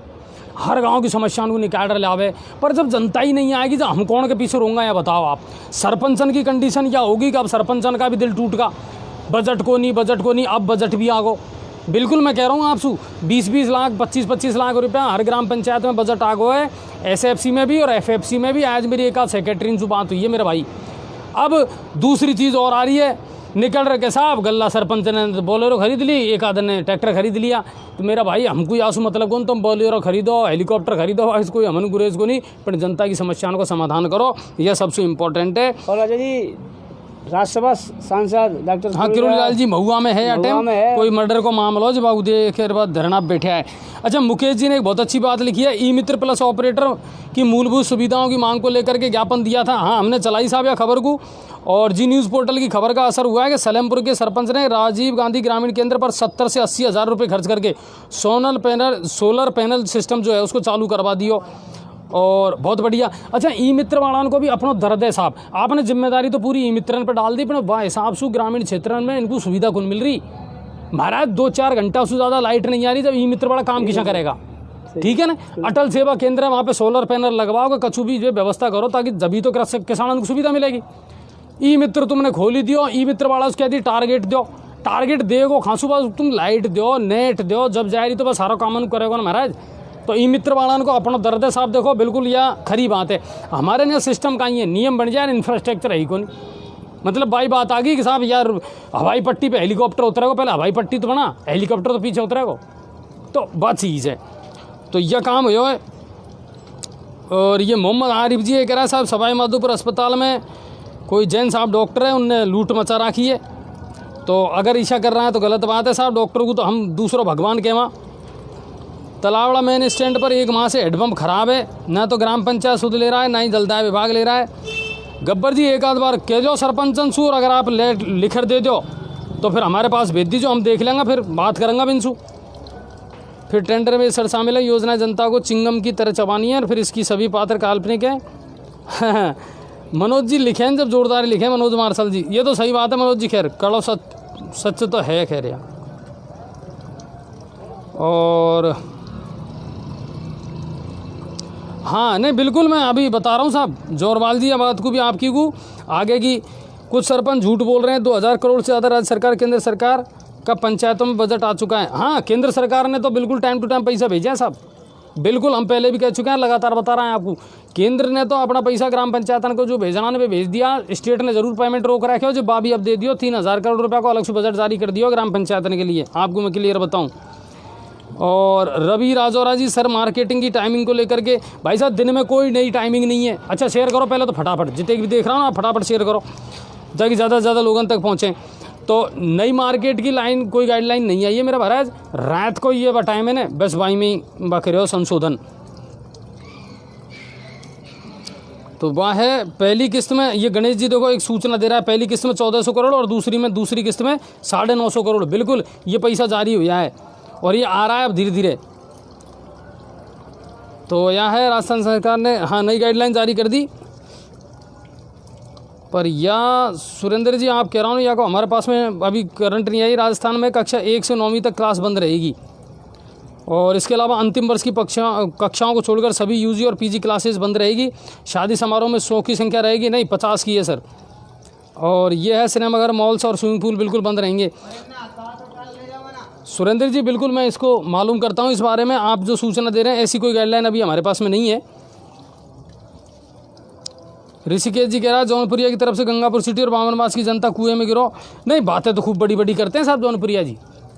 हर गांव की समस्याओं को निकाल लावे, पर जब जनता ही नहीं आएगी तो हम कौन के पीछे रोंगा, या बताओ आप। सरपंचन की कंडीशन क्या होगी कि अब सरपंचन का भी दिल टूट गया, बजट को नहीं, अब बजट भी आ गो। बिल्कुल मैं कह रहा हूँ आपसे 20-20 लाख 25-25 लाख रुपया हर ग्राम पंचायत में बजट आ गो है, SFC में भी और FFC में भी। आज मेरी एक आध सेक्रेटरी से बात हुई है मेरे भाई, अब दूसरी चीज़ और आ रही है, निकल रहे के साहब गल्ला सरपंच ने बोलेरो खरीद ली, एक आदमी ने ट्रैक्टर खरीद लिया। तो मेरा भाई हमको आंसू मतलब कौन, तुम बोलेरो खरीदो, हेलीकॉप्टर खरीदो, इसको हमन गुरेज को नहीं, पर जनता की समस्याओं को समाधान करो, यह सबसे इम्पोर्टेंट है। और अजय जी राज्यसभा सांसद डॉक्टर हाँ किरोड़ीलाल जी महुआ में है अटेम्प्ट, कोई मर्डर को मामला हो जब बाबू देर बाद धरना बैठा है। अच्छा मुकेश जी ने एक बहुत अच्छी बात लिखी है, ई मित्र प्लस ऑपरेटर की मूलभूत सुविधाओं की मांग को लेकर के ज्ञापन दिया था। हाँ हमने चलाई साहब यह खबर को, और जी न्यूज़ पोर्टल की खबर का असर हुआ है कि सलेमपुर के सरपंच ने राजीव गांधी ग्रामीण केंद्र पर 70 से 80 हज़ार रुपये खर्च करके सोलर पैनल सिस्टम जो है उसको चालू करवा दियो, और बहुत बढ़िया। अच्छा ई मित्र वालों को भी अपना दर्द है साहब, आपने जिम्मेदारी तो पूरी ई मित्रन पर डाल दी, पर वाह हिसाब से ग्रामीण क्षेत्र में इनको सुविधा कौन मिल रही महाराज, 2-4 घंटा से ज़्यादा लाइट नहीं आ रही, जब ई मित्र वाला काम किसा करेगा, ठीक है ना। अटल सेवा केंद्र है, वहाँ पे सोलर पैनल लगवाओगे, कछु भी जो व्यवस्था करो, ताकि जभी तो किसानों को सुविधा मिलेगी। ई मित्र तुमने खोली दियो, ई मित्र वाला उसके यदि टारगेट दो, टारगेट देगो खांसू बस तुम लाइट दो, नेट दो, जब जाए रही तो बस सारा काम करेगा ना महाराज। तो ई मित्र वालों को अपना दर्द है साहब, देखो बिल्कुल यह खरी बात है। हमारे यहाँ सिस्टम का ही है, नियम बन जाए, इंफ्रास्ट्रक्चर है ही कौन, मतलब भाई बात आ गई कि साहब यार हवाई पट्टी पे हेलीकॉप्टर उतरेगा, पहले हवाई पट्टी तो बना, हेलीकॉप्टर तो पीछे उतरेगा, तो बात चीज़ है। तो यह काम हो है। और ये मोहम्मद आरिफ जी ये कह रहा है साहब सवाई माधोपुर अस्पताल में कोई जैन साहब डॉक्टर है, उनने लूट मचा रखी है, तो अगर ऐसा कर रहा है तो गलत बात है साहब। डॉक्टर को तो हम दूसरों भगवान के वहाँ। तलावड़ा मेन स्टैंड पर 1 माह से हेडपम्प खराब है, ना तो ग्राम पंचायत सुध ले रहा है, ना ही जलदाय विभाग ले रहा है। गब्बर जी एक आध बार कह दो सरपंचन सूर, अगर आप लिखर दे दो तो फिर हमारे पास भेज दीजिए, हम देख लेंगे, फिर बात करेंगे बिनसू। फिर टेंडर में सर शामिल है, योजना जनता को चिंगम की तरह चबानी है, और फिर इसकी सभी पात्र काल्पनिक है। मनोज जी लिखे हैं, जब जोरदार लिखे हैं मनोज मार्शल जी, ये तो सही बात है मनोज जी, खैर कड़ो सच तो है खैर यार। और हाँ नहीं बिल्कुल मैं अभी बता रहा हूँ साहब, जोरवाल जी बात को भी आपकी को आगे की कुछ सरपंच झूठ बोल रहे हैं। 2000 करोड़ से ज़्यादा राज्य सरकार केंद्र सरकार का पंचायतों में बजट आ चुका है। हाँ केंद्र सरकार ने तो बिल्कुल टाइम टू टाइम पैसा भेजा है साहब, बिल्कुल हम पहले भी कह चुके हैं, लगातार बता रहे हैं आपको। केंद्र ने तो अपना पैसा ग्राम पंचायतन को जो भेजना ने भेज दिया, स्टेट ने जरूर पेमेंट रोक रखे हो, जो बाबी अब दे दियो। 3000 करोड़ रुपये को अलग से बजट जारी कर दियो ग्राम पंचायतन के लिए, आपको मैं क्लियर बताऊँ। और रवि राजौरा जी सर मार्केटिंग की टाइमिंग को लेकर के, भाई साहब दिन में कोई नई टाइमिंग नहीं है। अच्छा शेयर करो पहले तो फटाफट, जितने भी देख रहा हूँ ना फटाफट शेयर करो ताकि ज़्यादा से ज़्यादा लोगों तक पहुँचें। तो नई मार्केट की लाइन कोई गाइडलाइन नहीं आई है मेरा महाराज, रात को ये बताए मैंने, बस भाई में बकरे हो संशोधन। तो वह है पहली किस्त में, ये गणेश जी देखो एक सूचना दे रहा है, पहली किस्त में 1400 करोड़ और दूसरी किस्त में 950 करोड़, बिल्कुल ये पैसा जारी हुआ है और ये आ रहा है अब धीरे धीरे। तो यह है राजस्थान सरकार ने हाँ नई गाइडलाइन जारी कर दी। पर या सुरेंद्र जी आप कह रहा हूँ या को हमारे पास में अभी करंट नहीं आई, राजस्थान में कक्षा 1 से 9वीं तक क्लास बंद रहेगी, और इसके अलावा अंतिम वर्ष की कक्षाओं को छोड़कर सभी यूजी और पीजी क्लासेस बंद रहेगी। शादी समारोह में 100 की संख्या रहेगी, नहीं 50 की है सर। और ये है सिनेमाघर मॉल्स और स्विमिंग पूल बिल्कुल बंद रहेंगे। सुरेंद्र जी बिल्कुल मैं इसको मालूम करता हूँ, इस बारे में आप जो सूचना दे रहे हैं ऐसी कोई गाइडलाइन अभी हमारे पास में नहीं है। ऋषिकेश जी कह रहा है जौनपुरिया की तरफ से गंगापुर सिटी और बामनवास की जनता कुएं में गिरो। नहीं बातें तो खूब बड़ी बड़ी करते हैं साहब जौनपुरिया जी,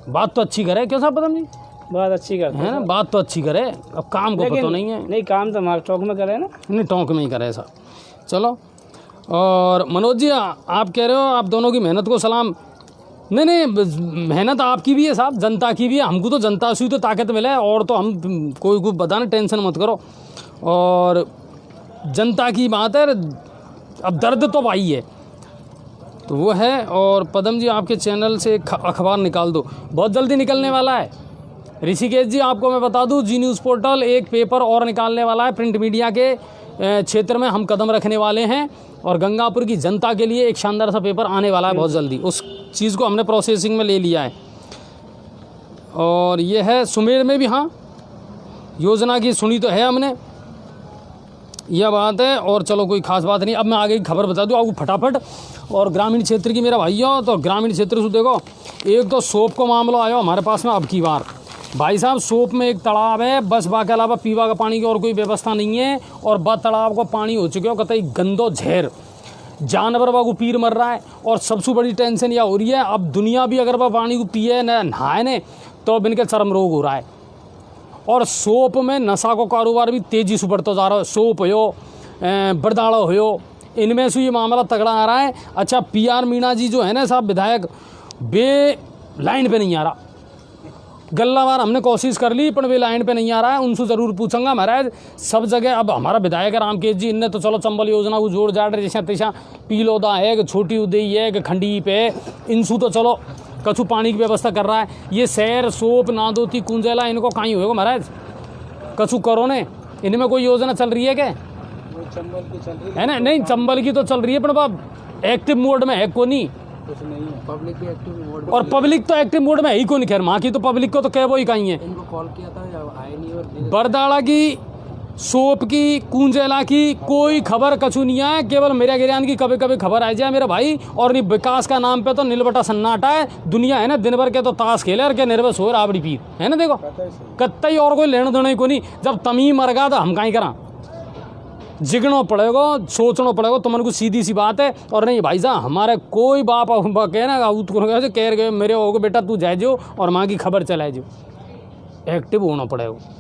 बात तो अच्छी करे, क्यों साहब पता नहीं बात अच्छी करते है ना, बात तो अच्छी करे, अब काम को पता नहीं है। नहीं काम तो हमारे टोंक में करे ना, नहीं टोंक में ही करे साहब। चलो और मनोज जी आप कह रहे हो आप दोनों की मेहनत को सलाम। नहीं मेहनत आपकी भी है साहब, जनता की भी है, हमको तो जनता से ही तो ताकत मिले, और तो हम कोई को बताना टेंशन मत करो। और जनता की बात है, अब दर्द तो भाई है तो वो है। और पदम जी आपके चैनल से अखबार निकाल दो, बहुत जल्दी निकलने वाला है। ऋषिकेश जी आपको मैं बता दूं जी न्यूज़ पोर्टल एक पेपर और निकालने वाला है, प्रिंट मीडिया के क्षेत्र में हम कदम रखने वाले हैं, और गंगापुर की जनता के लिए एक शानदार सा पेपर आने वाला है बहुत जल्दी, उस चीज़ को हमने प्रोसेसिंग में ले लिया है। और ये है सुमेर में भी हाँ योजना की सुनी तो है हमने, यह बात है। और चलो कोई खास बात नहीं, अब मैं आगे की खबर बता दूँ आपको फटाफट। और ग्रामीण क्षेत्र की मेरा भाइयों, तो ग्रामीण क्षेत्र से देखो एक तो सोप को मामला आया हमारे पास में अब की बार। भाई साहब सोप में एक तालाब है बस, बाकी अलावा पीवा का पानी की और कोई व्यवस्था नहीं है, और बस तालाब को पानी हो चुके हो कतई गंदो झेर। जानवर को पीर मर रहा है। और सबसे बड़ी टेंशन यह हो रही है, अब दुनिया भी अगर वह पानी को पिए न नहाए ने तो अब इनके चर्म रोग हो रहा है। और सोप में नशा को कारोबार भी तेज़ी से बढ़ता जा रहा है। सोप हो, बरदाड़ा हो, इनमें से ये मामला तगड़ा आ रहा है। अच्छा, PR मीणा जी जो है ना साहब विधायक, वे लाइन पे नहीं आ रहा। गल्ला बार हमने कोशिश कर ली पर वे लाइन पे नहीं आ रहा है। उनसे ज़रूर पूछूंगा महाराज सब जगह। अब हमारा विधायक रामकेश जी, इनने तो चलो चंबल योजना को जोड़ जाड़ जैसा तैसा पीलोदा है कि छोटी उदई है कि खंडी पे, इनसू तो चलो कछु पानी की व्यवस्था कर रहा है। ये शहर सोप नादोती कुंजेला इनको कहीं होगा महाराज, कछु करो ने। इनमें कोई योजना चल रही है क्या? चंबल की चल रही है ना? नहीं, चंबल की तो चल रही है पर बाब एक्टिव मोड में है को नहीं। कुछ नहीं है, पब्लिक भी एक्टिव मोड और पब्लिक तो एक्टिव मोड में है ही को नहीं। खैर माँ की तो पब्लिक को तो कह वो ही कहीं है। इनको कॉल किया था आए नहीं। और बरदाड़ा की, सोप की, कुंजेला की कोई खबर कछु नहीं है। केवल मेरा गिरियान की कभी कभी खबर आ जाए मेरा भाई। और नहीं विकास का नाम पे तो नीलबटा सन्नाटा है। दुनिया है ना दिन भर के तो ताश खेले और के निर्वस हो राबड़ी पीर है ना। देखो कत्तई और कोई लेना देना ही को नहीं। जब तमी मर गया तो हम कहीं करा, जिगनो पड़ेगा, सोचना पड़ेगा। तुमन को सीधी सी बात है। और नहीं भाई साहब हमारे कोई बाप कहना कह गए मेरे हो बेटा तू जाए जो और माँ की खबर चलाए जो, एक्टिव होना पड़ेगा।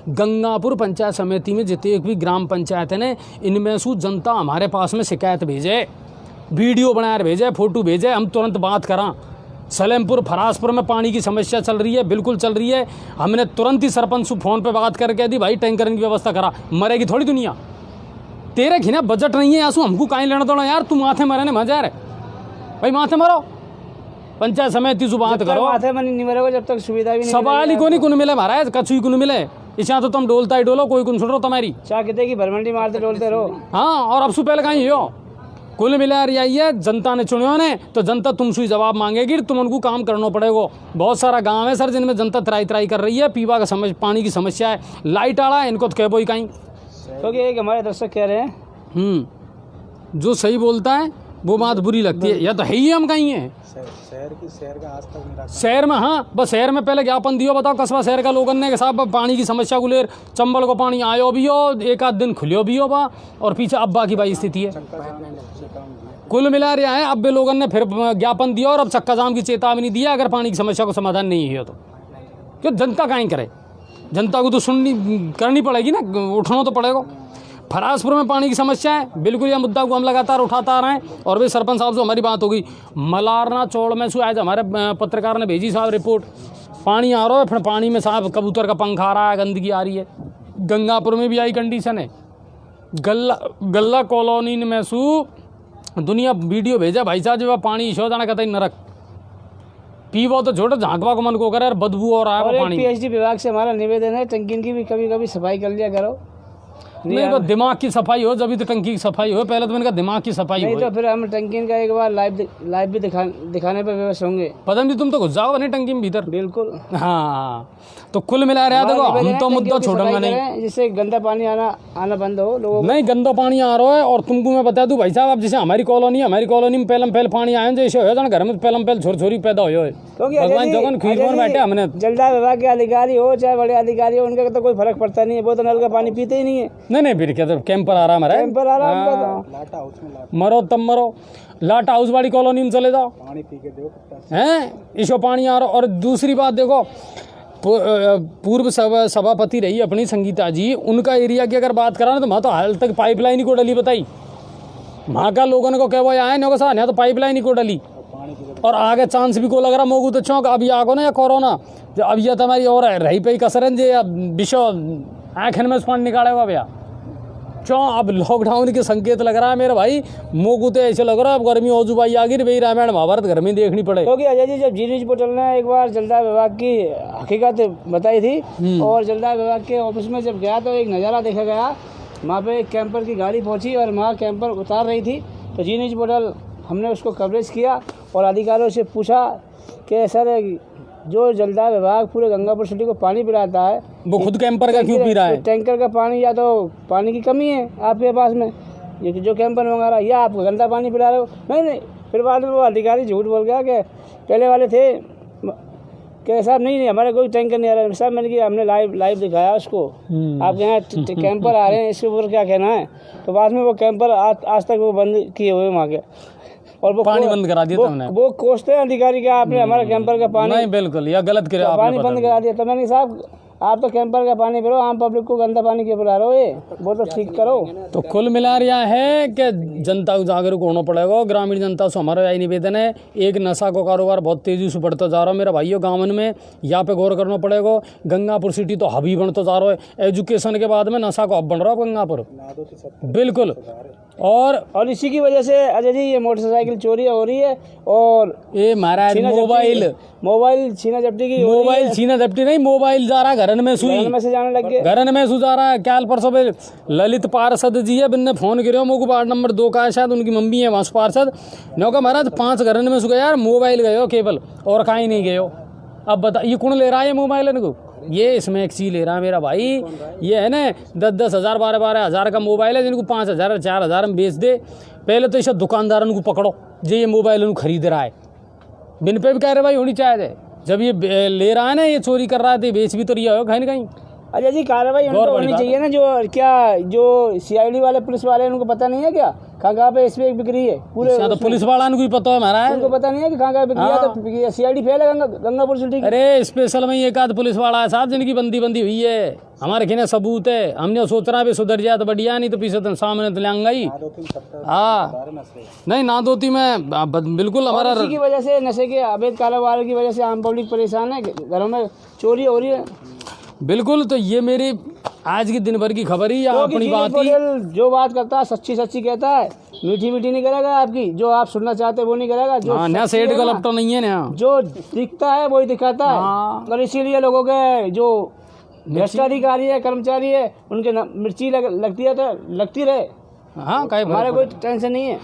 गंगापुर पंचायत समिति में जितने भी ग्राम पंचायत है ना, इनमें से जनता हमारे पास में शिकायत भेजे, वीडियो बनाकर भेजे, फोटो भेजे, हम तुरंत बात करा। सलेमपुर फरासपुर में पानी की समस्या चल रही है, बिल्कुल चल रही है। हमने तुरंत ही सरपंच से फ़ोन पे बात करके दी भाई टैंकर की व्यवस्था करा। मरेगी थोड़ी दुनिया, तेरे घिना बजट नहीं है आंसू, हमको काहीं लेना देना यार। तू माथे मरे ने मजा रहे भाई, माथे मरो, पंचायत समिति से बात करो। माथे में नहीं मरेगा जब तक सुविधा भी नहीं। सवाल ही को नहीं कुन मिले महाराज, कछु ही कुन मिले। इच्छा तो तुम डोलता ही डोलो, कोई कुन सुन रहो तुम्हारी चाह कहते कि भरमंडी मारते डोलते रहो। हाँ, और अब से पहले कहीं हो कुल मिला यही है, जनता ने चुनियो ने तो जनता तुमसे जवाब मांगेगी, तुम उनको काम करना पड़ेगा। बहुत सारा गांव है सर जिनमें जनता त्राई त्राई कर रही है, पीवा का पानी की समस्या है। लाइट आड़ा इनको तो कहबो ही कहीं, क्योंकि एक हमारे दर्शक कह रहे हैं जो सही बोलता है वो बात बुरी लगती है। या तो है ही हम कहीं हैं शहर का आज तक नहीं, शहर में। हाँ बस शहर में पहले ज्ञापन दियो, बताओ कस्बा शहर का लोगन ने कि साहब पानी की समस्या को ले, चंबल को पानी आयो भी हो, एक आध दिन खुलियो भी हो बा, और पीछे अब्बा की भाई स्थिति है। कुल मिला रहा है अब भी लोगों ने फिर ज्ञापन दिया और अब चक्का जाम की चेतावनी दिया अगर पानी की समस्या को समाधान नहीं है तो। क्यों जनता कहीं करे, जनता को तो सुननी करनी पड़ेगी ना, उठना तो पड़ेगा। फरासपुर में पानी की समस्या है, बिल्कुल यह मुद्दा को हम लगातार उठाता आ रहे हैं। और वे सरपंच साहब से हमारी बात होगी। मलारना चौड़ में आज हमारे पत्रकार ने भेजी साहब रिपोर्ट, पानी आ रहा है, फिर पानी में साहब कबूतर का पंख आ रहा है, गंदगी आ रही है। गंगापुर में भी आई कंडीशन है। गल्ला कॉलोनी में सू दुनिया वीडियो भेजा भाई साहब, जब पानी शो जाना कहता है नरक पीवो तो छोटे झांकवा को मन को करे, बदबू और आया पानी। PhD विभाग से हमारा निवेदन है टंकी की भी कभी कभी सफाई कर लिया करो। नहीं तो दिमाग की सफाई हो जब तो टंकी की सफाई हो, पहले तो मैंने कहा दिमाग की सफाई हो। तो फिर हम टंकी का एक बार लाइव भी दिखाने पर व्यवस्था होंगे। पता नहीं तुम तो घुस जाओ नहीं टंकी में भीतर। बिल्कुल हाँ, तो कुल मिला रहा देखो हम तो मुद्दा छोड़ूंगा नहीं, जिससे गंदा पानी आना बंद हो लोगों को। नहीं गंदा पानी आ रहा है। और तुमको मैं बता दूं भाई साहब, अब जैसे हमारी कॉलोनी में पहले पानी आए जैसे हो घर में पहले छोरी पैदा हो, भगवान जगन खीर बैठे हमने। जलदाय विभाग के अधिकारी हो चाहे बड़े अधिकारी हो, उनका तो कोई फर्क पड़ता नहीं है, वो तो नल का पानी पीते ही नहीं है। नहीं फिर क्या कैंपर आ रहा है, कैंपर आ रहा है, मरो तब मरो, लाट हाउस वाली कॉलोनी में चले जाओ, पानी पी के देखो हैं इसो पानी आ रहा। और दूसरी बात देखो, पूर्व सभापति रही अपनी संगीता जी, उनका एरिया की अगर बात करा ना तो वहाँ तो हाल तक पाइपलाइन ही को डली बताई। वहाँ का लोगों को क्या वो आए नहीं होगा यहाँ तो पाइपलाइन ही को डली। और आगे चांस भी को लग रहा मोगू तो चौंक अभी आगो ना या कोरोना जो अब यह तुम्हारी और रही पे कसरन जे विश्व आँखन में पानी निकालेगा भैया चौ। अब लॉकडाउन के संकेत लग रहा है मेरे भाई, मोगू तो ऐसे लग रहा है अब गर्मी हो जुबाई आ गई भाई, रामायण महाभारत घर में देखनी पड़े। क्योंकि अजय जी जब जी न्यूज पोर्टल ने एक बार जलदाय विभाग की हकीकत बताई थी और जलदाय विभाग के ऑफिस में जब गया तो एक नज़ारा देखा गया, वहाँ पे एक कैंपर की गाड़ी पहुँची और वहाँ कैंपर उतार रही थी। तो जी न्यूज पोर्टल हमने उसको कवरेज किया और अधिकारियों से पूछा कि सर जो जलदाय विभाग पूरे गंगापुर सिटी को पानी पिलाता है वो खुद कैंपर का क्यों पी रहा है? टैंकर का पानी या तो पानी की कमी है आपके पास में, ये जो कैंपर मंगा रहा है, या आप गंदा पानी पिला रहे हो। नहीं फिर बाद में वो अधिकारी झूठ बोल गया कि पहले वाले थे कह साहब नहीं हमारा कोई टैंकर नहीं आ रहा है साहब। मैंने कहा हमने लाइव दिखाया उसको, आपके यहाँ कैंपर आ रहे हैं, इसके ऊपर क्या कहना है। तो बाद में वो कैंपर आज तक वो बंद किए हुए वहाँ के, और वो पानी बंद करा दिया तुमने। वो कोसते हैं अधिकारी का आपने हमारा कैंपर का पानी, नहीं बिल्कुल यह गलत किया आपने, पानी बंद करा दिया। तो मैंने साहब आप तो कैंपर का पानी पिलो, आम पब्लिक को गंदा पानी क्यों पिला रहे हो, ये वो तो ठीक करो। तो कुल मिला रहा है कि जनता को जागरूक होना पड़ेगा। ग्रामीण जनता से हमारा यही निवेदन है, एक नशा का कारोबार बहुत तेजी से बढ़ता जा रहा है मेरा भाइयों गाँव में, यहाँ पे गौर करना पड़ेगा। गंगापुर सिटी तो हबी बनता जा रहा है, एजुकेशन के बाद में नशा का हब बन रहा है गंगापुर, बिल्कुल। और इसी की वजह से अजय जी ये मोटरसाइकिल चोरी हो रही है, और ये महाराज मोबाइल छीना झपटी की, मोबाइल छीना झपटी नहीं, मोबाइल जा रहा है घरन में सुई, में से जाने लग गए, घरन में सु जा रहा है। क्या परसों पे ललित पार्षद जी है, बिन्ने फोन करो मुझको, वार्ड नंबर 2 का है शायद, उनकी मम्मी है वहाँ पार्षद ने कहा महाराज 5 घरन में सु गया यार, मोबाइल गए हो केवल और कहीं नहीं गए हो। अब बता ये कौन ले रहा है मोबाइल इनको, ये इसमें एक चीज ले रहा है मेरा भाई। ये है ना 10-10 हज़ार 12-12 हज़ार का मोबाइल है, जिनको 5 हज़ार 4 हज़ार में बेच दे। पहले तो इसे दुकानदार को पकड़ो जो ये मोबाइल उनको खरीद रहा है, बिन पे भी कार्रवाई होनी चाहिए। जब ये ले रहा है ना, ये चोरी कर रहा है तो बेच भी तो रहा हो कहीं ना कहीं। अजय जी कार्रवाई होनी चाहिए ना, जो CID वाले पुलिस वाले उनको पता नहीं है क्या कहाँ पे इस पे बिक्री है पूरे, तो पुलिस वाला को ही पता है हमारा, उनको पता नहीं है कि कहाँ बिक्री है। तो CID फेल है गंगापुर सिटी। अरे स्पेशल में एक आध पुलिस वाला है साहब जिनकी बंदी हुई है, हमारे खिने सबूत है। हमने सोच रहा है सुधर जाए तो बढ़िया, नहीं तो पीछे तो सामने तो लेंगा ही। हाँ नहीं ना दोती में बिल्कुल हमारा, इसी की वजह से नशे के अवैध कारोबार की वजह से आम पब्लिक परेशान है, घरों में चोरी हो रही है। बिल्कुल। तो ये मेरी आज की दिन भर की खबर ही या अपनी बात ही, जो बात करता है सच्ची कहता है, मीठी नहीं करेगा आपकी, जो आप सुनना चाहते हैं वो नहीं करेगा। जो नया सेठ का लपटा नहीं है ना, जो दिखता है वही दिखाता है। और इसीलिए लोगों के जो भ्रष्टाधिकारी है, कर्मचारी है, उनके मिर्ची लगती है तो लगती रहे। हाँ हमारा कोई टेंशन नहीं है,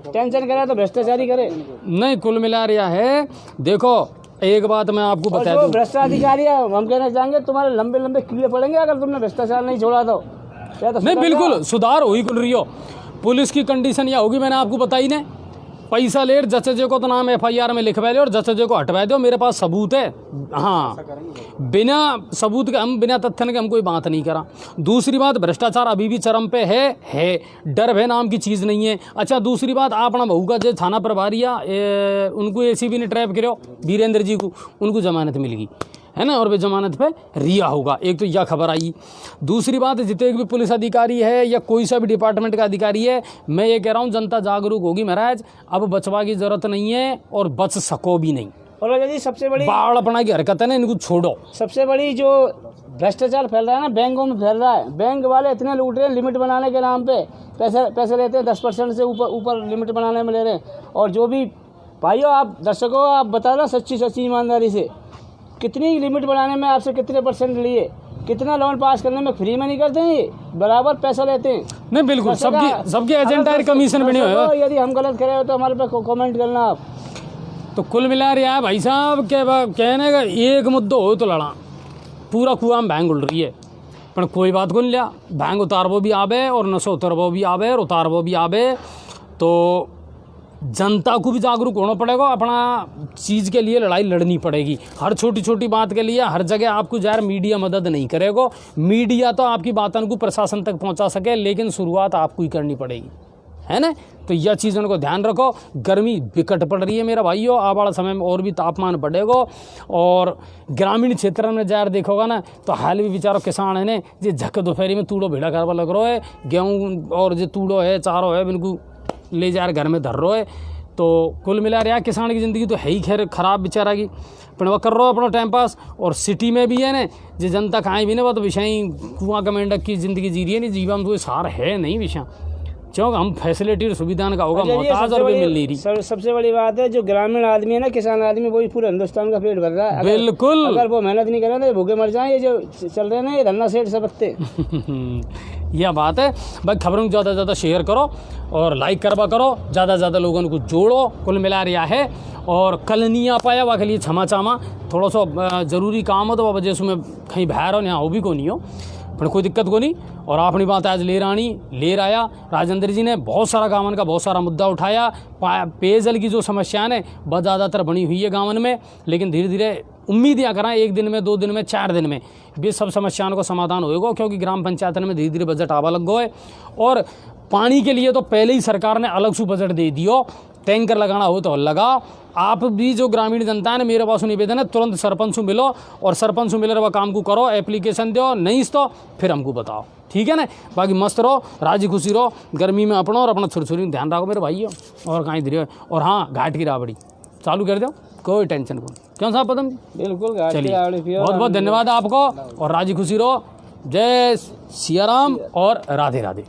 टेंशन करे तो भ्रष्टाचारी करे नहीं। कुल मिला रहा है, देखो एक बात मैं आपको बता दूं, भ्रष्टाधिकारी है हम कहना चाहेंगे तुम्हारे लंबे कीड़े पड़ेंगे अगर तुमने भ्रष्टाचार नहीं छोड़ा तो नहीं बिल्कुल सुधार हो ही कुल रही हो। पुलिस की कंडीशन यह होगी, मैंने आपको बताई ना, पैसा ले जचे को तो नाम FIR में लिखवा लो और जचे को हटवा दो, मेरे पास सबूत है। हाँ बिना सबूत के हम, बिना तथ्य के हम कोई बात नहीं करा। दूसरी बात भ्रष्टाचार अभी भी चरम पे है, डर भय नाम की चीज़ नहीं है। अच्छा दूसरी बात, अपना बहू का जो थाना प्रभारी उनको ACB ने ट्रैप करो वीरेंद्र जी को, उनको जमानत मिल गई है ना, और वे जमानत पे रिहा होगा। एक तो यह खबर आई। दूसरी बात, जितने भी पुलिस अधिकारी है या कोई सा भी डिपार्टमेंट का अधिकारी है, मैं ये कह रहा हूँ जनता जागरूक होगी महाराज, अब बचवा की जरूरत नहीं है और बच सको भी नहीं। और जी सबसे बड़ी बाड़पना की हरकत है ना, इनको छोड़ो। सबसे बड़ी जो भ्रष्टाचार फैल रहा है ना, बैंकों में फैल रहा है। बैंक वाले इतने लूट रहे हैं, लिमिट बनाने के नाम पे पैसे लेते हैं, 10% से ऊपर लिमिट बनाने में ले रहे हैं। और जो भी भाइयों, आप दर्शकों आप बता रहे सच्ची ईमानदारी से, कितनी लिमिट बनाने में आपसे कितने % लिए, कितना लोन पास करने में फ्री में नहीं करते हैं, ये बराबर पैसा लेते हैं। नहीं बिल्कुल, सबके एजेंट है, कमीशन बने हुए हैं। यदि हम गलत करे हो तो हमारे पे कमेंट करना आप। तो कुल मिला रहा है भाई साहब के कहने का एक मुद्दा हो तो लड़ा, पूरा कुआं में भैंग उड़ रही है, पर कोई बात को नहीं लिया। भैंग उतारबो भी आवे और नशो उतरबो भी आवे और उतारबो भी आवे। तो जनता को भी जागरूक होना पड़ेगा, अपना चीज़ के लिए लड़ाई लड़नी पड़ेगी। हर छोटी छोटी बात के लिए हर जगह आपको यार मीडिया मदद नहीं करेगा। मीडिया तो आपकी बातों को प्रशासन तक पहुंचा सके, लेकिन शुरुआत आपको ही करनी पड़ेगी, है ना। तो यह चीज़ उनको ध्यान रखो। गर्मी विकट पड़ रही है मेरा भाइयों, आने वाले समय में और भी तापमान बढ़ेगा। और ग्रामीण क्षेत्र में जार देखोगा ना, तो हाल भी बेचारो किसान है ने जो झक दोपहरी में तूड़ो भेड़ा करवा लग रहा है, गेहूँ और जो तूड़ो है चारो है बिल्कुल ले जा घर में धर रहा है। तो कुल मिला रहा किसान की ज़िंदगी तो है ही खैर ख़राब बेचारा की, पर वह कर रहा हो अपना टाइम पास। और सिटी में भी है ना, जो जनता खाएँ भी ना, वह तो विषय कुआं का मेंढक की ज़िंदगी जी रही है, नहीं जीवा में तो सार है नहीं विषय, क्योंकि हम फैसिलिटी और सुविधा का होगा मोहताज और भी मिल नहीं रही। सबसे बड़ी बात है जो ग्रामीण आदमी है ना, किसान आदमी, वही पूरे हिंदुस्तान का पेट भर रहा है। बिल्कुल, अगर वो मेहनत नहीं करे तो भूखे मर जाएं। ये जो चल रहे हैं ना, ये धन्ना सेठ सबकते यह बात है भाई। खबरों को ज़्यादा से ज़्यादा शेयर करो और लाइक करवा करो, ज़्यादा से ज़्यादा लोगों को जोड़ो। कुल मिला रहा है। और कल नहीं आ पाया वह के लिए क्षमा चामा, थोड़ा सा ज़रूरी काम हो तो वह वजह से मैं कहीं बाहर हो, यहाँ हो भी को नहीं हो। पर कोई दिक्कत को नहीं। और अपनी बात आज लेर आया राजेंद्र जी ने बहुत सारा गाँवन का बहुत सारा मुद्दा उठाया। पेयजल की जो समस्या है वह ज़्यादातर बनी हुई है गाँवन में, लेकिन धीरे धीरे उम्मीद या करें 1 दिन में 2 दिन में 4 दिन में भी सब समस्याओं का समाधान होएगा, क्योंकि ग्राम पंचायत में धीरे धीरे बजट आवा लग गो है। और पानी के लिए तो पहले ही सरकार ने अलग से बजट दे दियो, टैंकर लगाना हो तो लगा। आप भी जो ग्रामीण जनता है मेरे पास निवेदन है, तुरंत सरपंच से मिलो और सरपंच से मिलकर वह काम को करो, एप्लीकेशन दो, नहीं तो फिर हमको बताओ, ठीक है ना। बाकी मस्त रहो, राजी खुशी रहो, गर्मी में अपना और अपना छुरी ध्यान रखो मेरे भाइयों। और कहीं धीरे, और हाँ घाट की राबड़ी चालू कर दो, कोई टेंशन को, क्यों साहब पदम? बिल्कुल। चलिए बहुत बहुत धन्यवाद आपको और राजी खुशी रहो। जय सिया राम और राधे राधे।